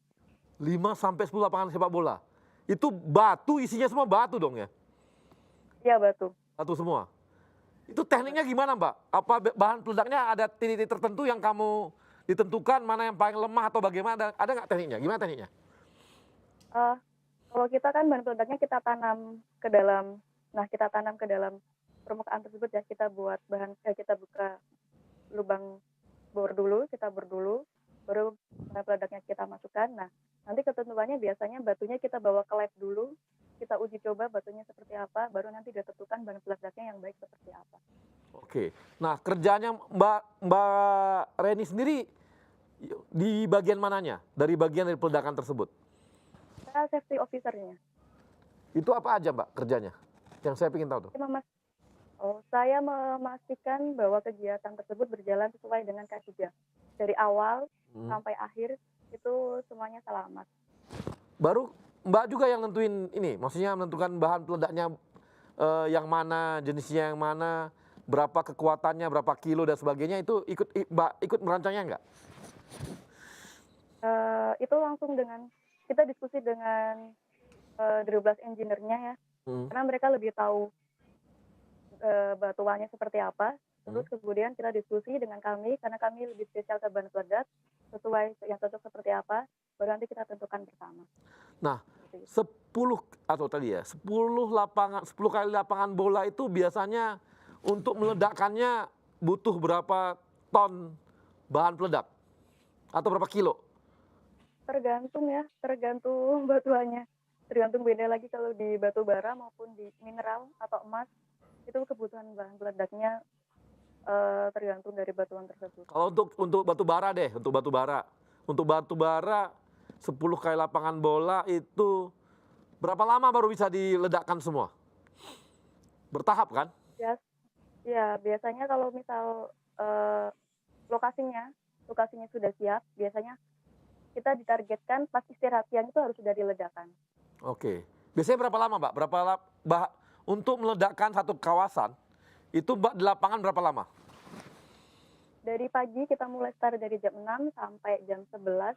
5 sampai 10 lapangan sepak bola. Itu batu, isinya semua batu dong ya? Iya, batu. Batu semua. Itu tekniknya gimana, Mbak? Apa bahan peledaknya ada titik-titik tertentu yang kamu ditentukan mana yang paling lemah atau bagaimana? Ada nggak tekniknya? Gimana tekniknya? Kalau kita kan bahan peledaknya kita tanam ke dalam, kita tanam ke dalam permukaan tersebut ya, kita buat kita buka lubang bor dulu, baru bahan peledaknya kita masukkan. Nah, nanti ketentuannya biasanya batunya kita bawa ke lab dulu, kita uji coba batunya seperti apa, baru nanti ditentukan bahan peledaknya yang baik seperti apa. Oke, nah kerjanya Mbak Reni sendiri di bagian mananya? Dari bagian dari peledakan tersebut? Saya safety officer-nya. Itu apa aja Mbak kerjanya? Yang saya ingin tahu tuh. Saya memastikan bahwa kegiatan tersebut berjalan sesuai dengan K3. Dari awal sampai akhir itu semuanya selamat. Baru Mbak juga yang nentuin ini, maksudnya menentukan bahan peledaknya yang mana, jenisnya yang mana, berapa kekuatannya, berapa kilo dan sebagainya, itu Mbak ikut merancangnya nggak? Itu langsung kita diskusi dengan 12 engineer-nya ya, karena mereka lebih tahu batuannya seperti apa. Terus kemudian kita diskusi dengan kami, karena kami lebih spesial ke bahan peledak, sesuai yang cocok seperti apa, baru nanti kita tentukan bersama. Nah, 10 kali lapangan bola itu biasanya untuk meledakkannya butuh berapa ton bahan peledak? Atau berapa kilo? Tergantung batuannya. Tergantung beda lagi kalau di batu bara maupun di mineral atau emas, itu kebutuhan bahan peledaknya tergantung dari batuan tersebut. Kalau untuk batu bara deh, untuk batu bara 10 kali lapangan bola itu berapa lama baru bisa diledakkan semua? Bertahap kan? Ya, biasanya kalau misal lokasinya sudah siap, biasanya kita ditargetkan pas istirahat siang itu harus sudah diledakkan. Oke. Biasanya berapa lama, Mbak? Untuk meledakkan satu kawasan, itu di lapangan berapa lama? Dari pagi kita mulai start dari jam 6 sampai jam 11,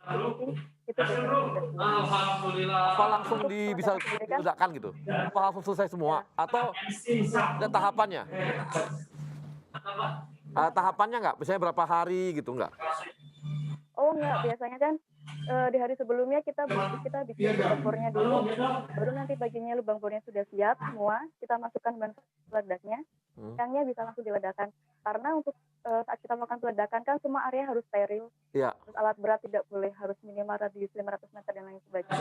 itu biasanya sudah selesai. Apa langsung bisa diledakkan gitu? Apa langsung selesai semua? Atau ada tahapannya? Tahapannya nggak? Misalnya berapa hari gitu nggak? Oh enggak, biasanya kan di hari sebelumnya kita bikin lubang bornya dulu, baru nanti paginya lubang bornya sudah siap semua, kita masukkan bahan peledaknya, siangnya bisa langsung diledakkan. Karena untuk saat kita melakukan peledakan kan semua area harus steril, terus alat berat tidak boleh, harus minimal radius 500 meter dan lain sebagainya.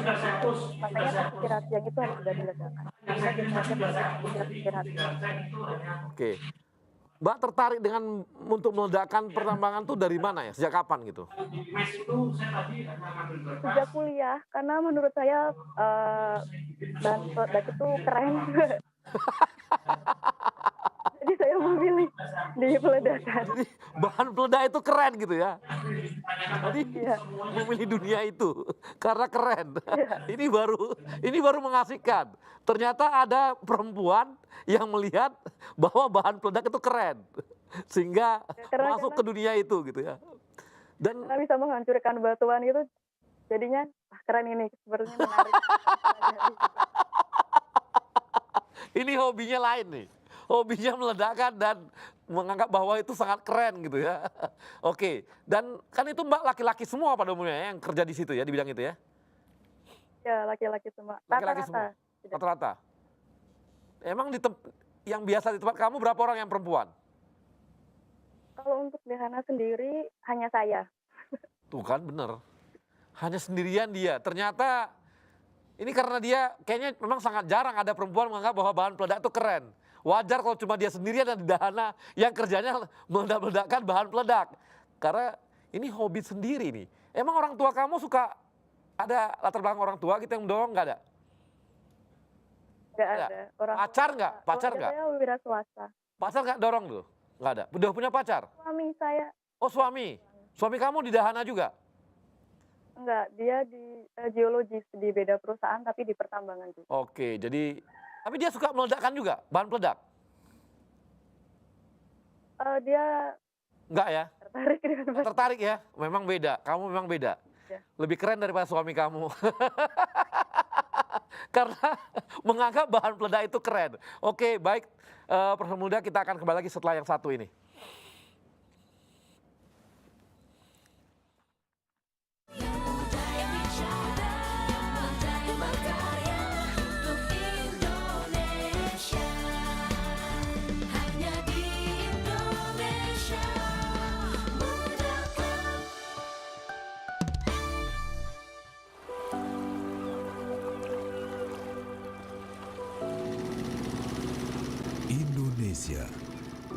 Makanya pas istirahat siang itu harus sudah diledakkan. Kita istirahat siang. Oke. Mbak tertarik dengan untuk meledakkan pertambangan tuh dari mana ya? Sejak kapan gitu? Sejak kuliah, karena menurut saya bahan peledak itu keren. Jadi saya memilih di peledakan. Jadi bahan peledak itu keren gitu ya. Jadi Iya. memilih dunia itu karena keren. Ini baru mengasihkan. Ternyata ada perempuan yang melihat bahwa bahan peledak itu keren. Sehingga masuk ke dunia itu gitu ya. Dan Karena bisa menghancurkan batuan gitu, jadinya keren ini, sepertinya menarik. ini hobinya lain nih. Hobinya meledakkan dan menganggap bahwa itu sangat keren gitu ya. Oke, dan kan itu Mbak laki-laki semua pada umumnya ya, yang kerja di situ ya, di bidang itu ya? Ya, laki-laki semua. Laki-laki semua? Rata-rata? Emang yang biasa di tempat kamu berapa orang yang perempuan? Kalau untuk di sana sendiri, hanya saya. Tuh kan bener. Hanya sendirian dia. Ternyata ini karena dia kayaknya memang sangat jarang ada perempuan menganggap bahwa bahan peledak itu keren. Wajar kalau cuma dia sendirian dan di dahana yang kerjanya meledak-meledakkan bahan peledak. Karena ini hobi sendiri nih. Emang orang tua kamu suka ada latar belakang orang tua gitu yang mendorong, nggak ada? Nggak ada. Pacar nggak? Pacar nggak? Saya wira swasta. Pacar nggak dorong tuh? Nggak ada. Udah punya pacar? Suami saya. Oh suami. Suami kamu di dahana juga? Enggak, dia di geologis di beda perusahaan tapi di pertambangan juga. Oke, jadi tapi dia suka meledakkan juga bahan peledak? Dia Enggak ya? tertarik dengan Tertarik ya? Memang beda, kamu memang beda. Ya. Lebih keren daripada suami kamu. Karena menganggap bahan peledak itu keren. Oke, baik. Permuda kita akan kembali lagi setelah yang satu ini. Indonesia,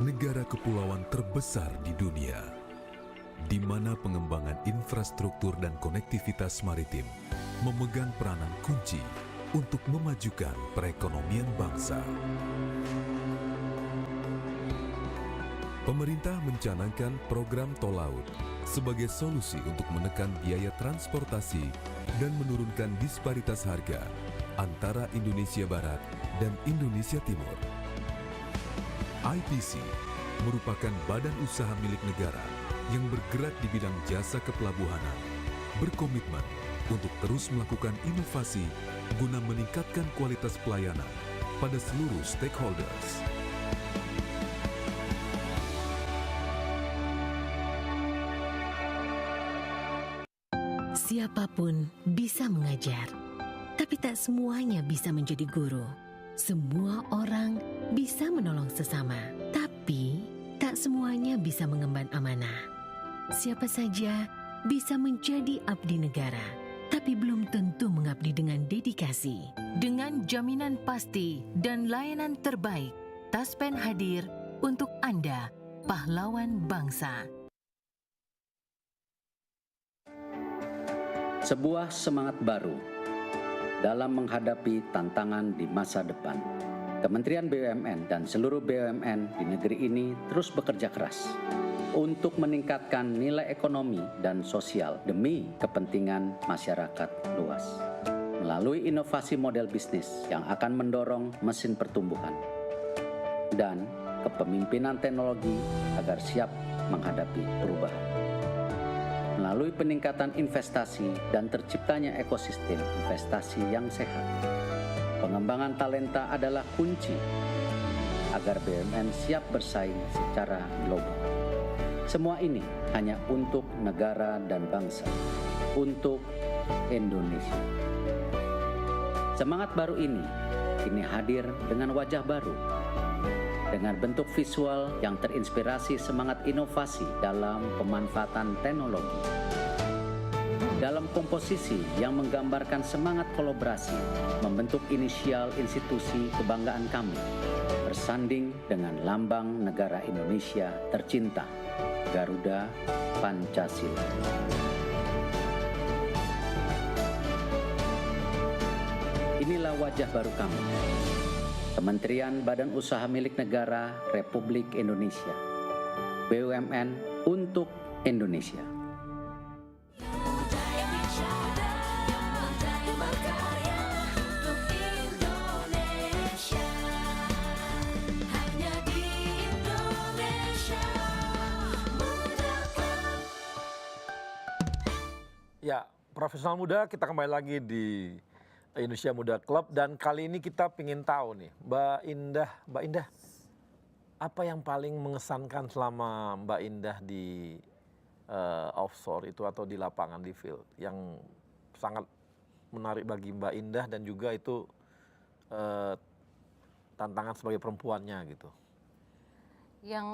negara kepulauan terbesar di dunia, di mana pengembangan infrastruktur dan konektivitas maritim memegang peranan kunci untuk memajukan perekonomian bangsa. Pemerintah mencanangkan program tol laut sebagai solusi untuk menekan biaya transportasi dan menurunkan disparitas harga antara Indonesia Barat dan Indonesia Timur. IPC merupakan badan usaha milik negara yang bergerak di bidang jasa kepelabuhanan, berkomitmen untuk terus melakukan inovasi guna meningkatkan kualitas pelayanan pada seluruh stakeholders. Siapapun bisa mengajar, tapi tak semuanya bisa menjadi guru. Semua orang bisa menolong sesama, tapi tak semuanya bisa mengemban amanah. Siapa saja bisa menjadi abdi negara, tapi belum tentu mengabdi dengan dedikasi. Dengan jaminan pasti dan layanan terbaik, Taspen hadir untuk Anda, pahlawan bangsa. Sebuah semangat baru dalam menghadapi tantangan di masa depan. Kementerian BUMN dan seluruh BUMN di negeri ini terus bekerja keras untuk meningkatkan nilai ekonomi dan sosial demi kepentingan masyarakat luas. Melalui inovasi model bisnis yang akan mendorong mesin pertumbuhan dan kepemimpinan teknologi agar siap menghadapi perubahan. Melalui peningkatan investasi dan terciptanya ekosistem investasi yang sehat. Pengembangan talenta adalah kunci agar BUMN siap bersaing secara global. Semua ini hanya untuk negara dan bangsa, untuk Indonesia. Semangat baru ini hadir dengan wajah baru, dengan bentuk visual yang terinspirasi semangat inovasi dalam pemanfaatan teknologi. Dalam komposisi yang menggambarkan semangat kolaborasi, membentuk inisial institusi kebanggaan kami, bersanding dengan lambang negara Indonesia tercinta, Garuda Pancasila. Inilah wajah baru kami, Kementerian Badan Usaha Milik Negara Republik Indonesia, BUMN untuk Indonesia. Ya, profesional muda, kita kembali lagi di Indonesia Muda Club dan kali ini kita ingin tahu nih, Mbak Indah, apa yang paling mengesankan selama Mbak Indah di offshore itu atau di lapangan di field yang sangat menarik bagi Mbak Indah dan juga itu tantangan sebagai perempuannya gitu. Yang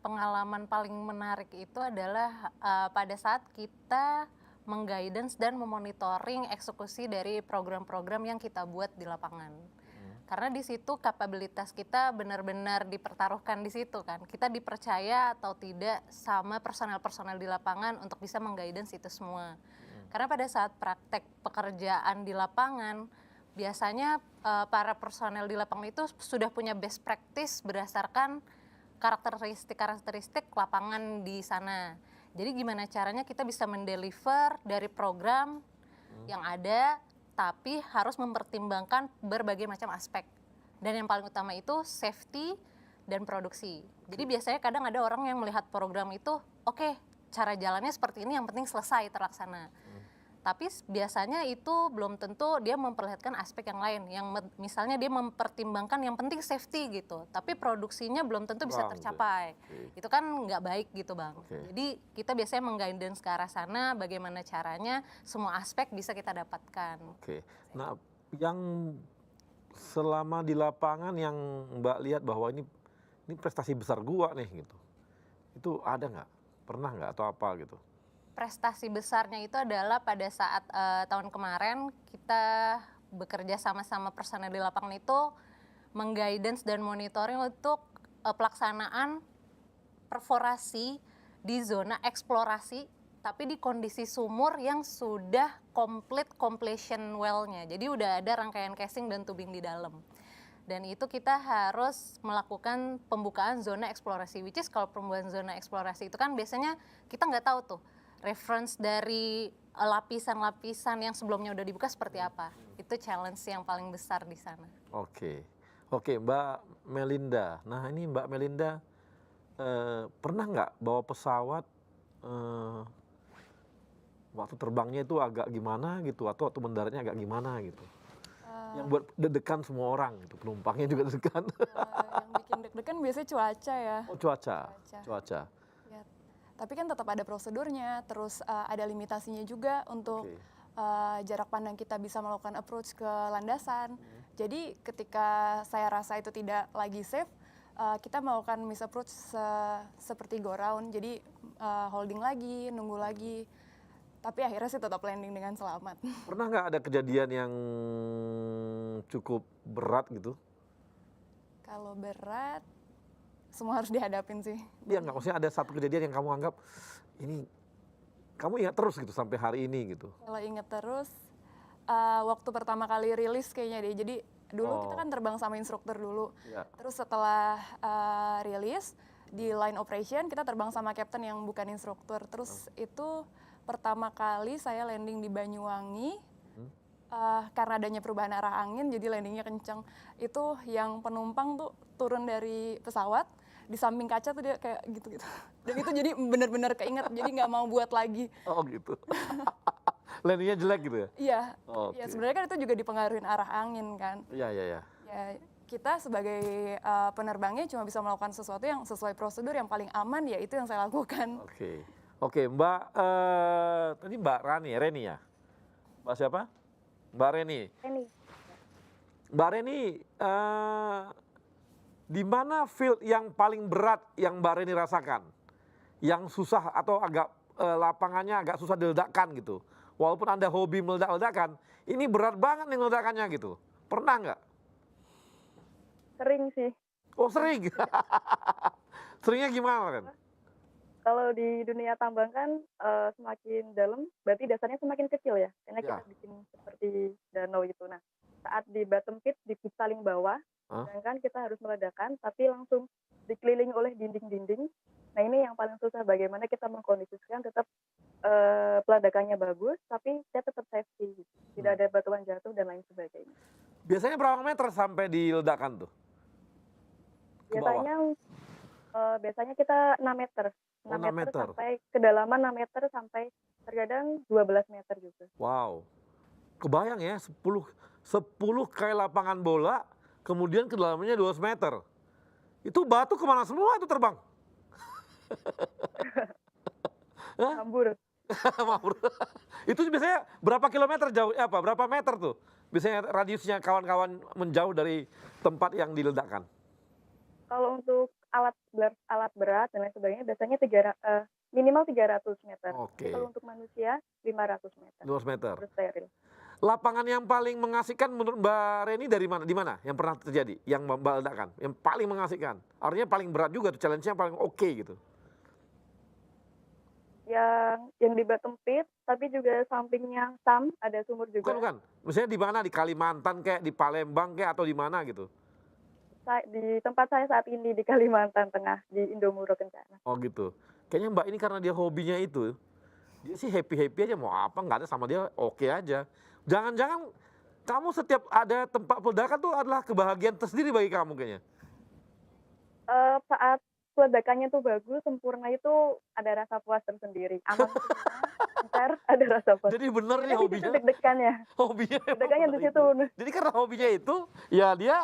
pengalaman paling menarik itu adalah pada saat kita mengguidance dan memonitoring eksekusi dari program-program yang kita buat di lapangan. Karena di situ kapabilitas kita benar-benar dipertaruhkan di situ kan. Kita dipercaya atau tidak sama personel-personel di lapangan untuk bisa mengguidance itu semua. Karena pada saat praktek pekerjaan di lapangan, biasanya para personel di lapangan itu sudah punya best practice berdasarkan karakteristik lapangan di sana. Jadi gimana caranya kita bisa mendeliver dari program yang ada, tapi harus mempertimbangkan berbagai macam aspek. Dan yang paling utama itu safety dan produksi. Jadi biasanya kadang ada orang yang melihat program itu, oke, cara jalannya seperti ini, yang penting selesai terlaksana. Tapi biasanya itu belum tentu dia memperlihatkan aspek yang lain. Yang misalnya dia mempertimbangkan yang penting safety gitu. Tapi produksinya belum tentu bisa tercapai. Itu kan nggak baik gitu Bang. Jadi kita biasanya mengguidance ke arah sana bagaimana caranya semua aspek bisa kita dapatkan. Nah yang selama di lapangan yang Mbak lihat bahwa ini prestasi besar gua nih gitu. Itu ada nggak? Pernah nggak atau apa gitu? Prestasi besarnya itu adalah pada saat tahun kemarin kita bekerja sama-sama personel di lapangan itu mengguidance dan monitoring untuk pelaksanaan perforasi di zona eksplorasi tapi di kondisi sumur yang sudah completion well-nya. Jadi udah ada rangkaian casing dan tubing di dalam. Dan itu kita harus melakukan pembukaan zona eksplorasi, which is kalau pembukaan zona eksplorasi itu kan biasanya kita nggak tahu tuh reference dari lapisan-lapisan yang sebelumnya udah dibuka seperti apa. Itu challenge yang paling besar di sana. Oke, Mbak Melinda. Nah ini Mbak Melinda pernah nggak bawa pesawat waktu terbangnya itu agak gimana gitu atau waktu mendaratnya agak gimana gitu? Yang buat deg-degan semua orang gitu, penumpangnya juga deg-degan. Yang bikin deg-degan biasanya cuaca ya. Oh cuaca. Ya, tapi kan tetap ada prosedurnya, terus ada limitasinya juga untuk jarak pandang kita bisa melakukan approach ke landasan. Jadi ketika saya rasa itu tidak lagi safe, kita melakukan miss approach seperti go round, jadi holding lagi, nunggu lagi. Tapi akhirnya sih tetap landing dengan selamat. Pernah nggak ada kejadian yang cukup berat gitu? Kalau berat, semua harus dihadapin sih. Iya nggak, maksudnya ada satu kejadian yang kamu anggap ini kamu ingat terus gitu sampai hari ini gitu? Kalau ingat terus, waktu pertama kali rilis kayaknya deh. Jadi dulu kita kan terbang sama instruktur dulu. Terus setelah rilis di line operation kita terbang sama captain yang bukan instruktur. Terus itu pertama kali saya landing di Banyuwangi, karena adanya perubahan arah angin jadi landingnya kencang. Itu yang penumpang tuh turun dari pesawat, di samping kaca tuh dia kayak gitu-gitu. Dan itu jadi benar-benar keinget, jadi nggak mau buat lagi. Oh gitu. Landingnya jelek gitu ya? Iya, ya sebenarnya kan itu juga dipengaruhi arah angin kan. Iya. Ya, kita sebagai penerbangnya cuma bisa melakukan sesuatu yang sesuai prosedur yang paling aman, ya itu yang saya lakukan. Oke, Mbak, tadi Mbak Reni ya? Mbak siapa? Mbak Reni. Mbak Reni, di mana field yang paling berat yang Mbak Reni rasakan? Yang susah atau agak lapangannya agak susah diledakkan gitu? Walaupun Anda hobi meledak-ledakan, ini berat banget nih meledakannya gitu. Pernah nggak? Sering sih. Oh sering? Seringnya gimana kan? Kalau di dunia tambang kan semakin dalam, berarti dasarnya semakin kecil ya. Karena kita bikin seperti danau itu. Nah, saat di bottom pit, di pit paling bawah, sedangkan kita harus meledakkan, tapi langsung dikelilingi oleh dinding-dinding Nah ini yang paling susah, bagaimana kita mengkondisikan tetap peledakannya bagus, tapi dia tetap safety, gitu. Tidak ada batuan jatuh dan lain sebagainya. Biasanya berapa meter sampai diledakkan tuh? Ke bawah? Biasanya kita 6 meter. 6 meter sampai kedalaman 6 meter sampai terkadang 12 meter juga. Wow. Kebayang ya, 10 kayak lapangan bola, kemudian kedalamannya 12 meter. Itu batu kemana semua itu terbang? Mambur. Mambur. Itu biasanya berapa kilometer jauh, berapa meter tuh? Biasanya radiusnya kawan-kawan menjauh dari tempat yang diledakkan. Kalau untuk alat berat dan lain sebagainya biasanya minimal 300 meter. Oke. Kalau untuk manusia 500 meter. 200 meter. Terus steril. Lapangan yang paling mengasihkan menurut Mbak Reni dari mana? Di mana yang pernah terjadi? Yang Mbak ledakan? Yang paling mengasihkan? Artinya paling berat juga tuh, challenge-nya paling oke gitu. Yang di bottom pit, tapi juga sampingnya SAM ada sumur juga. Bukan. Misalnya di mana? Di Kalimantan kayak, di Palembang kayak, atau di mana gitu? Di tempat saya saat ini di Kalimantan Tengah, di Indomuro Kencana. Oh gitu. Kayaknya Mbak ini karena dia hobinya itu, dia sih happy-happy aja, mau apa nggak ada sama dia oke aja. Jangan-jangan kamu setiap ada tempat peledakan tuh adalah kebahagiaan tersendiri bagi kamu kayaknya. Saat peledakannya tuh bagus, sempurna itu ada rasa puas tersendiri. Aman semua, ada rasa puas. Jadi bener nih hobinya. Itu deg-degannya. Hobinya. Deg-degannya di situ. Jadi karena hobinya itu, ya dia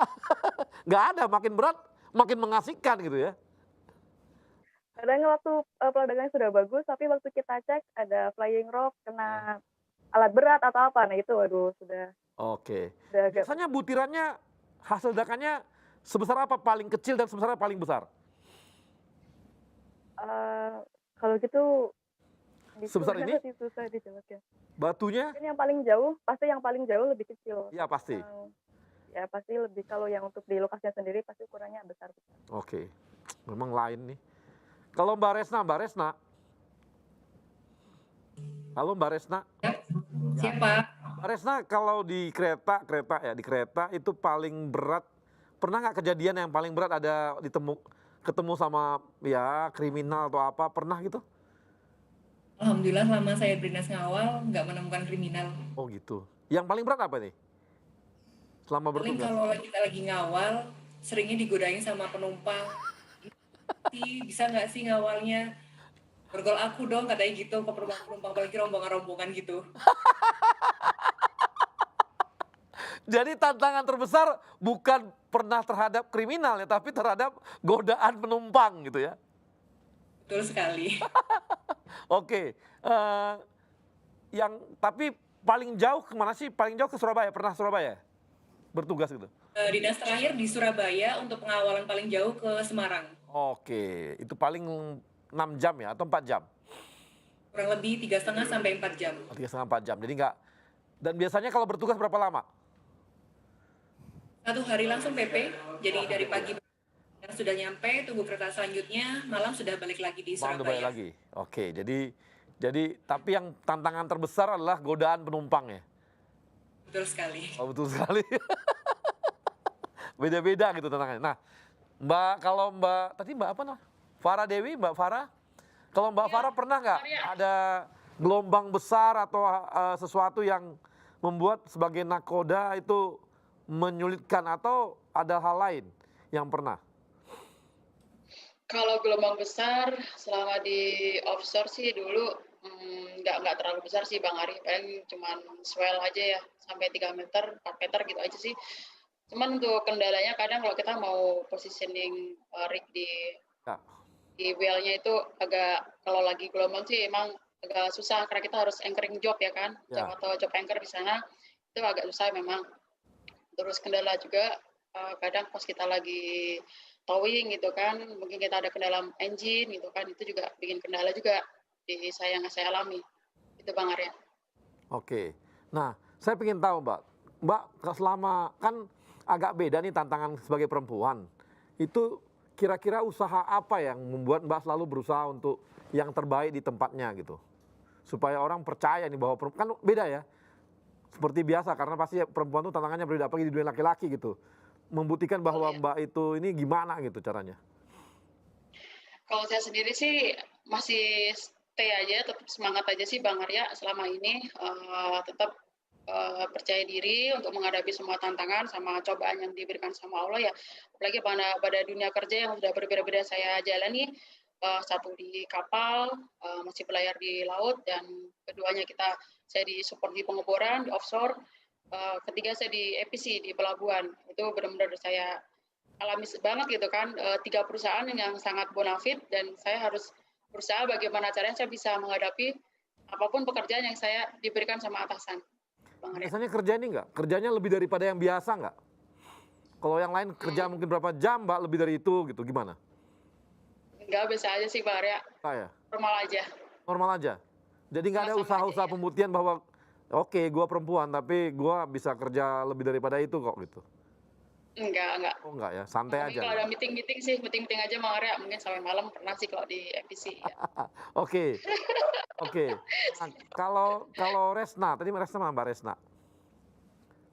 nggak ada, makin berat, makin mengasihkan gitu ya. Kadang waktu peledakannya sudah bagus, tapi waktu kita cek ada flying rock, kena alat berat atau apa, nah itu waduh sudah. Oke. Biasanya butirannya, hasil ledakannya sebesar apa paling kecil dan sebesar apa paling besar? Kalau gitu sebesar ini? Susah dijelaskan. Batunya? Ini yang paling jauh, pasti yang paling jauh lebih kecil. Iya pasti. Ya pasti lebih, kalau yang untuk di lokasinya sendiri pasti ukurannya besar. Oke, memang lain nih. Kalau Mbak Resna. Halo Mbak Resna. Siapa? Mbak Resna, kalau di kereta itu paling berat, pernah nggak kejadian yang paling berat ada ketemu sama ya kriminal atau apa, pernah gitu? Alhamdulillah selama saya berdinas ngawal nggak menemukan kriminal. Oh gitu. Yang paling berat apa nih? Selama bertugas? Paling kalau kita lagi ngawal, seringnya digodain sama penumpang. Bisa nggak sih ngawalnya? Bergol aku dong, katanya gitu ke penumpang, apalagi rombongan-rombongan gitu. Jadi tantangan terbesar bukan pernah terhadap kriminal ya, tapi terhadap godaan penumpang gitu ya. Betul sekali. Oke, tapi paling jauh kemana sih? Paling jauh ke Surabaya, pernah Surabaya bertugas gitu? Dinas terakhir di Surabaya untuk pengawalan paling jauh ke Semarang. Oke, itu paling 6 jam ya atau 4 jam? Kurang lebih 3,5 sampai 4 jam. 3,5 4 jam. Jadi enggak. Dan biasanya kalau bertugas berapa lama? 1 hari langsung PP. Jadi dari pagi yang sudah nyampe, tunggu kereta selanjutnya, malam sudah balik lagi di Surabaya. Balik lagi. Oke, jadi tapi yang tantangan terbesar adalah godaan penumpang ya. Betul sekali. Oh, betul sekali. Beda-beda gitu tantangannya. Nah, tadi Mbak apa nah? Farah Dewi, Mbak Farah. Kalau Mbak Farah pernah nggak ada gelombang besar atau sesuatu yang membuat sebagai nakoda itu menyulitkan atau ada hal lain yang pernah? Kalau gelombang besar selama di offshore sih dulu nggak terlalu besar sih Bang Ari, paling cuman swell aja ya sampai 3 meter, 4 meter gitu aja sih. Cuman untuk kendalanya kadang kalau kita mau positioning rig di wheel-nya itu agak, kalau lagi gelombang sih emang agak susah karena kita harus anchoring job ya kan, atau job anchor di sana itu agak susah memang. Terus kendala juga kadang pas kita lagi towing gitu kan, mungkin kita ada kendala engine gitu kan, itu juga bikin kendala juga yang saya alami. Itu Bang Arya. Oke. Nah, saya ingin tahu Mbak selama kan agak beda nih tantangan sebagai perempuan. Itu kira-kira usaha apa yang membuat Mbak selalu berusaha untuk yang terbaik di tempatnya gitu? Supaya orang percaya nih bahwa perempuan, kan beda ya. Seperti biasa, karena pasti perempuan itu tantangannya berbeda, apalagi di dunia laki-laki gitu. Membuktikan bahwa Mbak itu ini gimana gitu caranya? Kalau saya sendiri sih masih stay aja, tetap semangat aja sih Bang Arya selama ini, tetap, percaya diri untuk menghadapi semua tantangan sama cobaan yang diberikan sama Allah ya, apalagi pada dunia kerja yang sudah berbeda-beda saya jalani, satu di kapal, masih berlayar di laut, dan keduanya saya di-support di pengeboran, di offshore, ketiga saya di EPC, di pelabuhan. Itu benar-benar saya alami banget gitu kan, 3 perusahaan yang sangat bonafit dan saya harus berusaha bagaimana caranya saya bisa menghadapi apapun pekerjaan yang saya diberikan sama atasan. Biasanya kerja ini nggak? Kerjanya lebih daripada yang biasa nggak? Kalau yang lain kerja mungkin berapa jam, Mbak, lebih dari itu gitu, gimana? Enggak, biasa aja sih Bang Arya. Ya? Normal aja. Normal aja? Jadi nggak ada usaha-usaha pembuktian bahwa, oke, gue perempuan, tapi gue bisa kerja lebih daripada itu kok gitu? Enggak. Oh enggak ya, santai Tapi aja. kalau ada meeting-meeting sih, meeting-meeting aja Bang Arya, mungkin sampai malam pernah sih kalau di EPC ya. Oke. Nah, kalau Resna, tadi Resna mana Mbak Resna?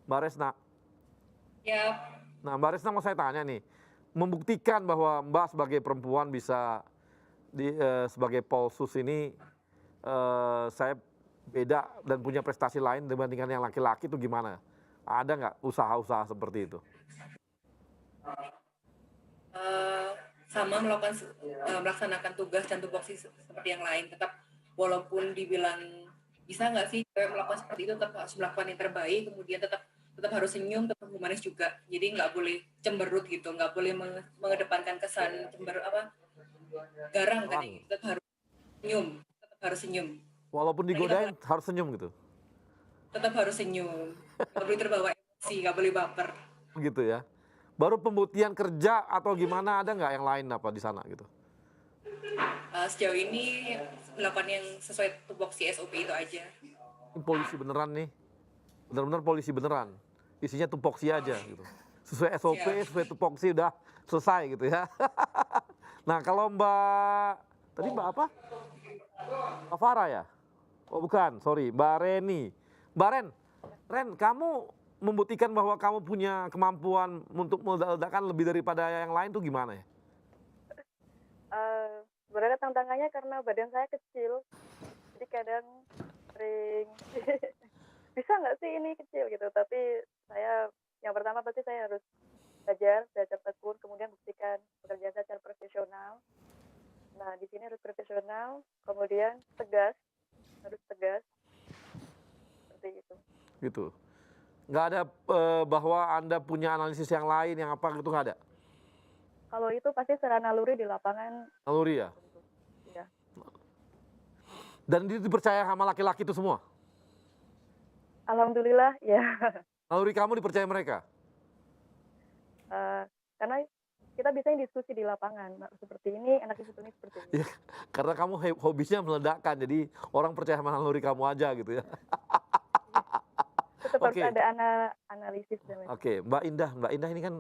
Mbak Resna. Ya. Nah, Mbak Resna mau saya tanya nih, membuktikan bahwa Mbak sebagai perempuan bisa sebagai Polsus ini saya beda dan punya prestasi lain dibandingkan yang laki-laki itu gimana? Ada nggak usaha-usaha seperti itu? Sama melaksanakan tugas dan tupoksi seperti yang lain, tetap walaupun dibilang bisa nggak sih melakukan seperti itu, tetap harus melakukan yang terbaik, kemudian tetap harus senyum, tetap humanis juga, jadi nggak boleh cemberut gitu, nggak boleh mengedepankan kesan garang kan, tetap harus senyum. Walaupun digodain harus senyum gitu? Tetap harus senyum, nggak boleh terbawa emosi, nggak boleh baper. Begitu ya. Baru pembuktian kerja atau gimana, ada nggak yang lain apa di sana gitu? Sejauh ini melakukan yang sesuai tupoksi SOP itu aja. Ini polisi beneran nih, benar-benar polisi beneran. Isinya tupoksi aja gitu. Sesuai SOP, sesuai tupoksi udah selesai gitu ya. Nah kalau tadi Mbak apa? Mbak Farah ya? Oh bukan, sorry, Mbak Reni. Mbak Ren, kamu membuktikan bahwa kamu punya kemampuan untuk meledakan lebih daripada yang lain tuh gimana ya? Sebenarnya tantangannya karena badan saya kecil, jadi kadang sering bisa nggak sih ini kecil gitu, tapi saya yang pertama pasti saya harus belajar tekun, kemudian buktikan pekerjaan saya secara profesional. Nah di sini harus profesional, kemudian harus tegas, seperti itu. Gitu. Nggak ada bahwa Anda punya analisis yang lain yang apa gitu, nggak ada? Kalau itu pasti secara naluri di lapangan. Naluri ya? Iya. Dan itu dipercaya sama laki-laki itu semua? Alhamdulillah ya. Naluri kamu dipercaya mereka? Karena kita biasanya diskusi di lapangan, seperti ini, analisis ini seperti ini. Ya, karena kamu hobinya meledakkan, jadi orang percaya sama naluri kamu aja gitu ya. Tetap harus ada analisis dan lain-lain. Oke, Mbak Indah ini kan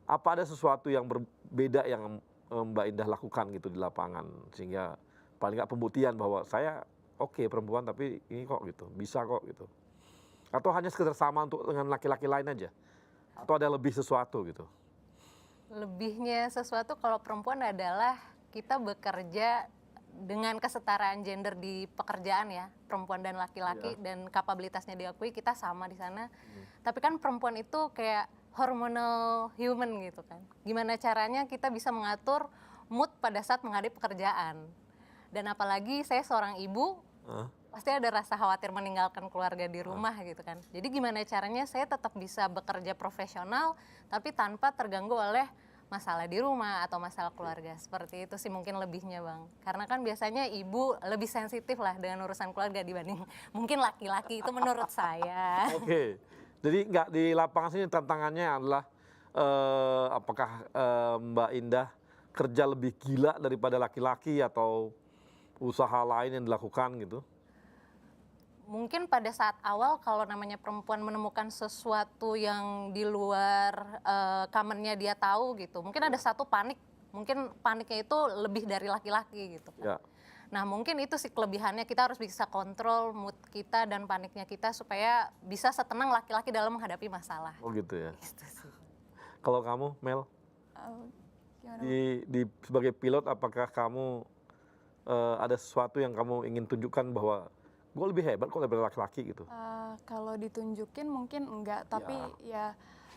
apa ada sesuatu yang berbeda yang Mbak Indah lakukan gitu di lapangan sehingga paling nggak pembuktian bahwa saya perempuan tapi ini kok gitu, bisa kok gitu. Atau hanya sekedar sama untuk dengan laki-laki lain aja? Atau ada lebih sesuatu gitu? Lebihnya sesuatu kalau perempuan adalah kita bekerja dengan kesetaraan gender di pekerjaan ya, perempuan dan laki-laki, dan kapabilitasnya diakui, kita sama di sana. Tapi kan perempuan itu kayak hormonal human gitu kan. Gimana caranya kita bisa mengatur mood pada saat menghadapi pekerjaan. Dan apalagi saya seorang ibu, pasti ada rasa khawatir meninggalkan keluarga di rumah gitu kan. Jadi gimana caranya saya tetap bisa bekerja profesional tapi tanpa terganggu oleh masalah di rumah atau masalah keluarga. Seperti itu sih mungkin lebihnya Bang. Karena kan biasanya ibu lebih sensitif lah dengan urusan keluarga dibanding mungkin laki-laki, itu menurut saya. Oke, jadi nggak di lapangan sini tantangannya adalah apakah Mbak Indah kerja lebih gila daripada laki-laki atau usaha lain yang dilakukan gitu? Mungkin pada saat awal kalau namanya perempuan menemukan sesuatu yang di luar commonnya dia tahu gitu, mungkin ada satu panik, mungkin paniknya itu lebih dari laki-laki gitu. Ya. Nah mungkin itu sih kelebihannya, kita harus bisa kontrol mood kita dan paniknya kita supaya bisa setenang laki-laki dalam menghadapi masalah. Oh gitu ya. Gitu sih. Kalau kamu Mel? Sebagai pilot, apakah kamu ada sesuatu yang kamu ingin tunjukkan bahwa gue lebih hebat kok daripada laki-laki gitu? Kalau ditunjukin mungkin enggak, tapi ya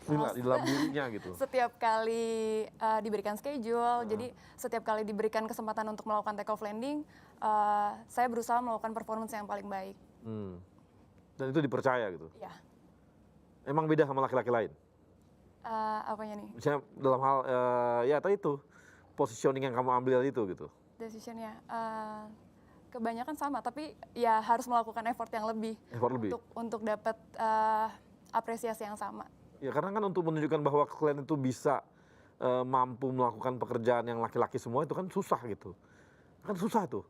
di dalam dirinya gitu. Setiap kali diberikan schedule, jadi setiap kali diberikan kesempatan untuk melakukan take off landing, saya berusaha melakukan performance yang paling baik. Dan itu dipercaya gitu? Iya. Emang beda sama laki-laki lain? Apanya nih? Misalnya dalam hal, ya tadi itu, positioning yang kamu ambil itu gitu. Decisionnya, kebanyakan sama, tapi ya harus melakukan effort yang lebih. Untuk dapat apresiasi yang sama. Ya karena kan untuk menunjukkan bahwa kalian itu bisa mampu melakukan pekerjaan yang laki-laki semua itu kan susah gitu. Kan susah tuh.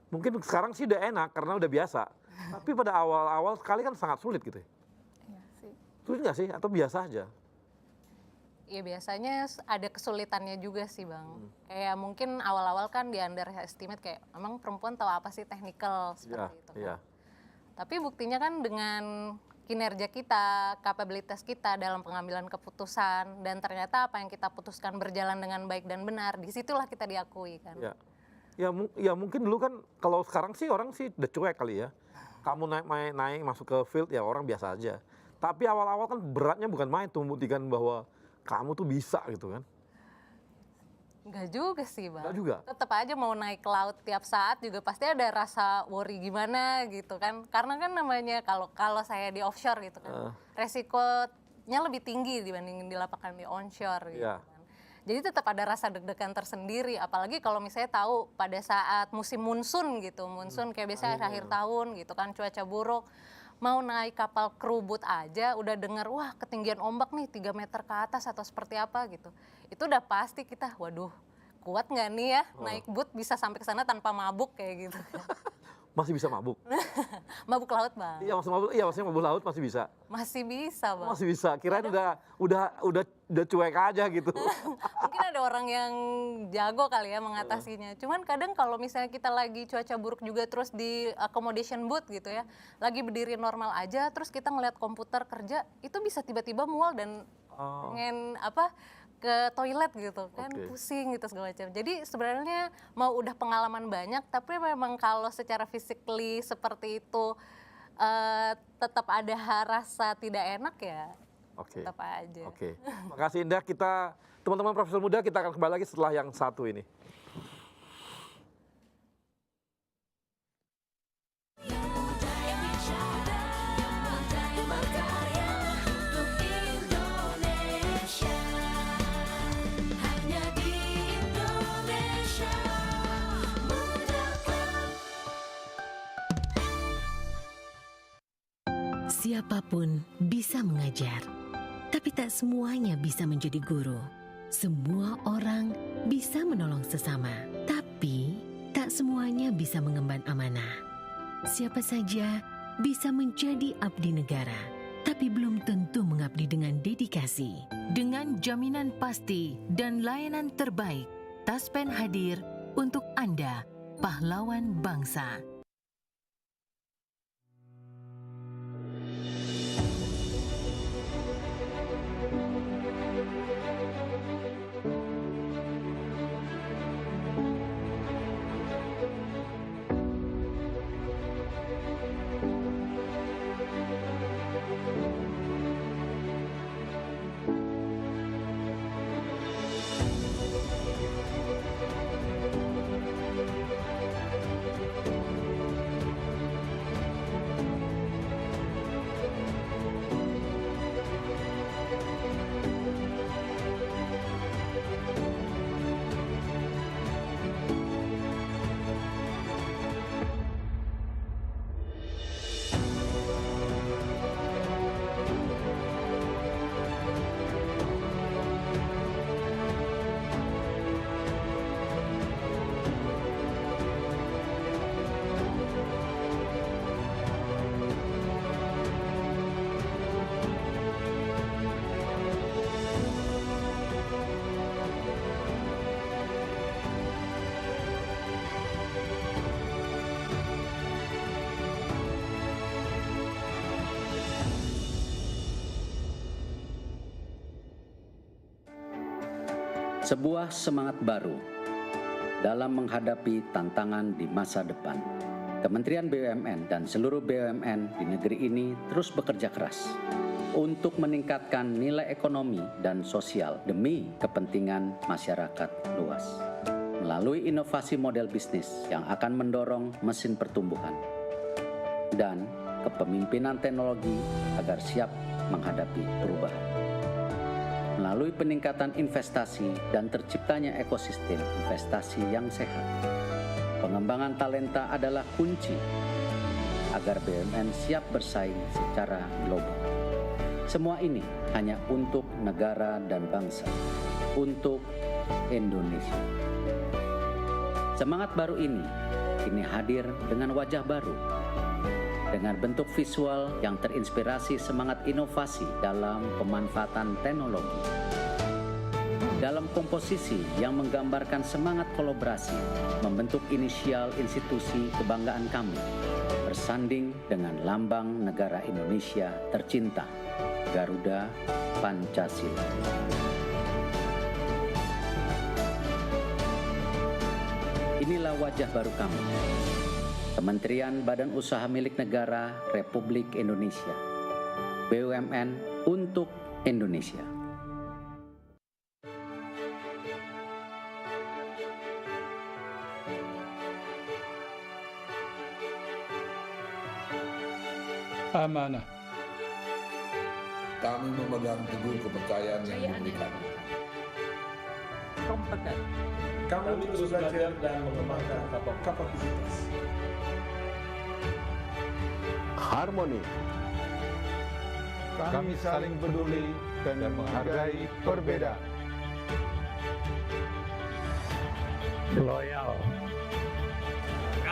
Mungkin sekarang sih udah enak karena udah biasa. Tapi pada awal-awal sekali kan sangat sulit gitu. Iya sih. Sulit nggak sih atau biasa aja? Ya biasanya ada kesulitannya juga sih Bang. Kayak mungkin awal-awal kan di underestimate kayak emang perempuan tahu apa sih technical seperti itu kan. Tapi buktinya kan dengan kinerja kita, kapabilitas kita dalam pengambilan keputusan, dan ternyata apa yang kita putuskan berjalan dengan baik dan benar, disitulah kita diakui kan. Ya mungkin dulu kan, kalau sekarang sih orang sih udah cuek kali ya. Kamu naik masuk ke field ya orang biasa aja. Tapi awal-awal kan beratnya bukan main tuh, membuktikan bahwa kamu tuh bisa gitu kan. Enggak juga sih Bang. Enggak juga? Tetap aja mau naik ke laut tiap saat juga pasti ada rasa worry gimana gitu kan. Karena kan namanya kalau saya di offshore gitu kan, resikonya lebih tinggi dibandingin di lapangan di onshore gitu kan. Jadi tetap ada rasa deg-degan tersendiri. Apalagi kalau misalnya tahu pada saat musim monsun gitu. Monsun kayak biasanya akhir tahun gitu kan, cuaca buruk. Mau naik kapal kru boat aja udah denger wah ketinggian ombak nih 3 meter ke atas atau seperti apa gitu. Itu udah pasti kita waduh kuat nggak nih ya naik boat bisa sampai ke sana tanpa mabuk kayak gitu. Masih bisa mabuk? Mabuk laut Bang. Iya maksudnya mabuk laut masih bisa? Masih bisa Bang. Masih bisa, kirain udah cuek aja gitu. Mungkin ada orang yang jago kali ya mengatasinya. Cuman kadang kalau misalnya kita lagi cuaca buruk juga terus di accommodation booth gitu ya, lagi berdiri normal aja terus kita ngeliat komputer kerja, itu bisa tiba-tiba mual dan pengen ke toilet gitu kan, pusing gitu segala macam. Jadi sebenarnya mau udah pengalaman banyak, tapi memang kalau secara physically seperti itu tetap ada rasa tidak enak ya. Tetap aja. Makasih Indah. Kita teman-teman profesor muda kita akan kembali lagi setelah yang satu ini. Siapapun bisa mengajar, tapi tak semuanya bisa menjadi guru. Semua orang bisa menolong sesama, tapi tak semuanya bisa mengemban amanah. Siapa saja bisa menjadi abdi negara, tapi belum tentu mengabdi dengan dedikasi. Dengan jaminan pasti dan layanan terbaik, Taspen hadir untuk Anda, pahlawan bangsa. Sebuah semangat baru dalam menghadapi tantangan di masa depan. Kementerian BUMN dan seluruh BUMN di negeri ini terus bekerja keras untuk meningkatkan nilai ekonomi dan sosial demi kepentingan masyarakat luas. Melalui inovasi model bisnis yang akan mendorong mesin pertumbuhan dan kepemimpinan teknologi agar siap menghadapi perubahan. Melalui peningkatan investasi dan terciptanya ekosistem investasi yang sehat, pengembangan talenta adalah kunci agar BUMN siap bersaing secara global. Semua ini hanya untuk negara dan bangsa, untuk Indonesia. Semangat baru ini kini hadir dengan wajah baru, dengan bentuk visual yang terinspirasi semangat inovasi dalam pemanfaatan teknologi. Dalam komposisi yang menggambarkan semangat kolaborasi, membentuk inisial institusi kebanggaan kami, bersanding dengan lambang negara Indonesia tercinta, Garuda Pancasila. Inilah wajah baru kami, Kementerian Badan Usaha Milik Negara Republik Indonesia, BUMN untuk Indonesia. Amanah. Kami memegang teguh kepercayaan yang diberikan. Kompeten. Kami terus belajar dan mengembangkan kapasitas. Harmoni. Kami saling peduli dan menghargai perbedaan. Loyal.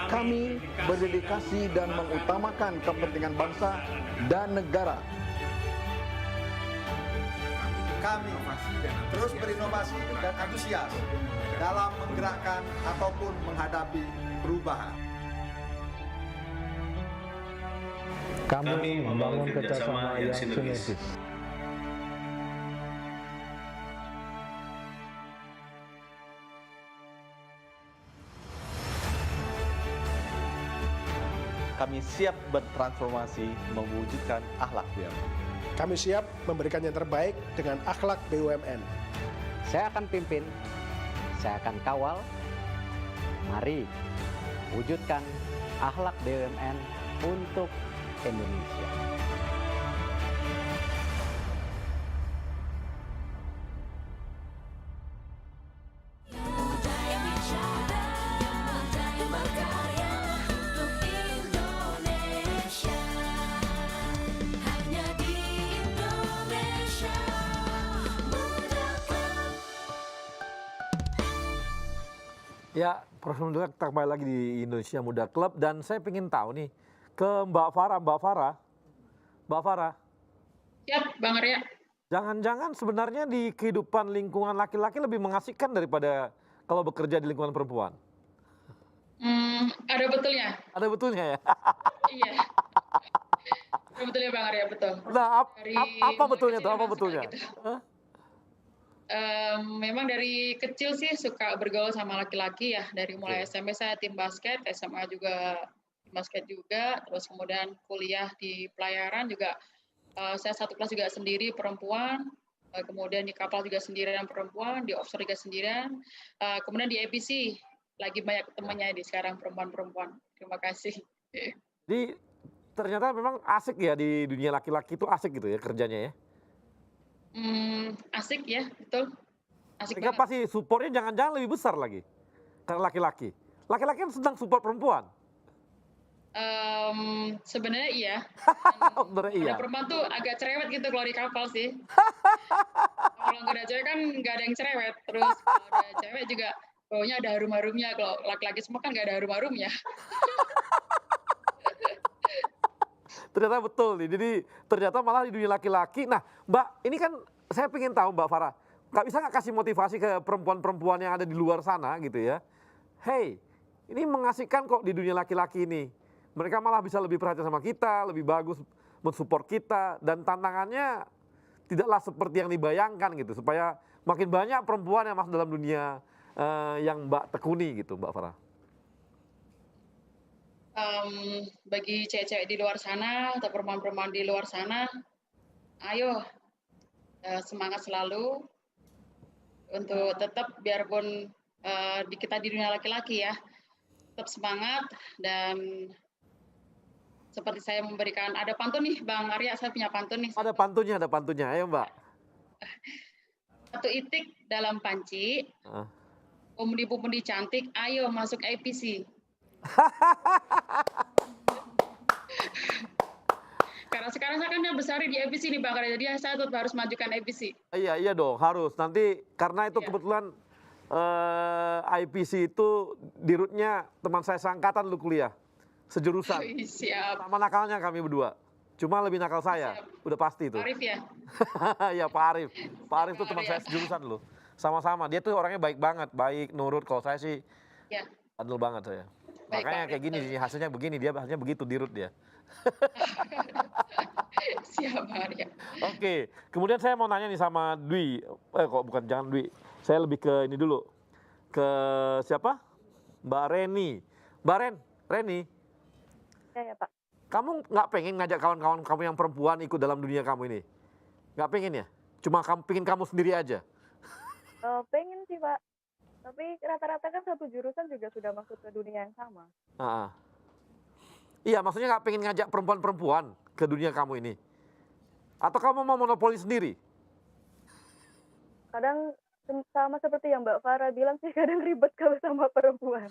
Kami berdedikasi dan mengutamakan kepentingan bangsa dan negara. Kami terus berinovasi dan antusias dalam menggerakkan ataupun menghadapi perubahan. Kami membangun kerjasama yang sinergis. Kami siap bertransformasi mewujudkan akhlak BUMN. Kami siap memberikan yang terbaik dengan akhlak BUMN. Saya akan pimpin, saya akan kawal. Mari wujudkan akhlak BUMN untuk Indonesia. Ya, Prof. Muda, kita kembali lagi di Indonesia Muda Club dan saya ingin tahu nih ke Mbak Farah. Siap, Bang Arya. Jangan-jangan sebenarnya di kehidupan lingkungan laki-laki lebih mengasihkan daripada kalau bekerja di lingkungan perempuan? Ada betulnya. Ada betulnya ya? Iya. Ada betulnya Bang Arya, betul. Nah, apa betulnya tuh? Apa betulnya? Gitu. Memang dari kecil sih suka bergaul sama laki-laki ya. Dari mulai SMP saya tim basket, SMA juga tim basket juga. Terus kemudian kuliah di pelayaran juga. Saya satu kelas juga sendiri perempuan. Kemudian di kapal juga sendirian perempuan. Di offshore juga sendirian. Kemudian di APC lagi banyak temannya di sekarang perempuan-perempuan. Terima kasih. Jadi ternyata memang asik ya di dunia laki-laki itu asik gitu ya kerjanya ya? Asik ya, betul. Asik banget. Pasti supportnya jangan-jangan lebih besar lagi karena laki-laki. Laki-laki kan sedang support perempuan. Sebenarnya iya. Sebenarnya iya. Perempuan tuh agak cerewet gitu kalau di kapal sih. Kalau nggak ada cewek kan nggak ada yang cerewet. Terus kalau ada cewek juga baunya ada harum-harumnya. Kalau laki-laki semua kan nggak ada harum-harumnya. Ternyata betul nih, jadi ternyata malah di dunia laki-laki. Nah Mbak, ini kan saya pengen tahu Mbak Farah, nggak kasih motivasi ke perempuan-perempuan yang ada di luar sana gitu ya. Hey, ini mengasihkan kok di dunia laki-laki ini. Mereka malah bisa lebih perhatian sama kita, lebih bagus mensupport kita. Dan tantangannya tidaklah seperti yang dibayangkan gitu. Supaya makin banyak perempuan yang masuk dalam dunia yang Mbak tekuni gitu, Mbak Farah? Bagi cewek-cewek di luar sana atau perempuan-perempuan di luar sana, ayo semangat selalu untuk tetap biarpun kita di dunia laki-laki ya, tetap semangat. Dan seperti saya memberikan, ada pantun nih Bang Arya, saya punya pantun nih. Ada pantunnya, ayo Mbak. Satu itik dalam panci, pemundi-pemundi cantik, ayo masuk APC. Karena sekarang saya kan besar di APC nih Bang Arya, jadi saya tetap harus majukan APC. Iya dong, harus. Nanti karena itu kebetulan IPC itu dirutnya teman saya seangkatan lu kuliah, sejurusan. Siap. Sama nakalnya kami berdua. Cuma lebih nakal saya, udah pasti itu. Arif ya? Iya Pak Arif. Pak Arif tuh teman saya sejurusan loh. Sama-sama, dia tuh orangnya baik banget, baik, nurut. Kalau saya sih bandel banget saya. Baik, makanya Pak kayak gini, hasilnya begini, dia hasilnya begitu, dirut dia. Siap Arya. Oke, kemudian saya mau nanya nih sama Dwi. Jangan Dwi. Saya lebih ke ini dulu. Ke siapa? Mbak Reni. Mbak Reni. Ya Pak. Kamu nggak pengen ngajak kawan-kawan kamu yang perempuan ikut dalam dunia kamu ini? Nggak pengen ya? Cuma pengen kamu sendiri aja? Pengen sih Pak. Tapi rata-rata kan satu jurusan juga sudah masuk ke dunia yang sama. Iya, maksudnya nggak pengen ngajak perempuan-perempuan ke dunia kamu ini? Atau kamu mau monopoli sendiri? Kadang sama seperti yang Mbak Farah bilang sih, kadang ribet kalau sama perempuan.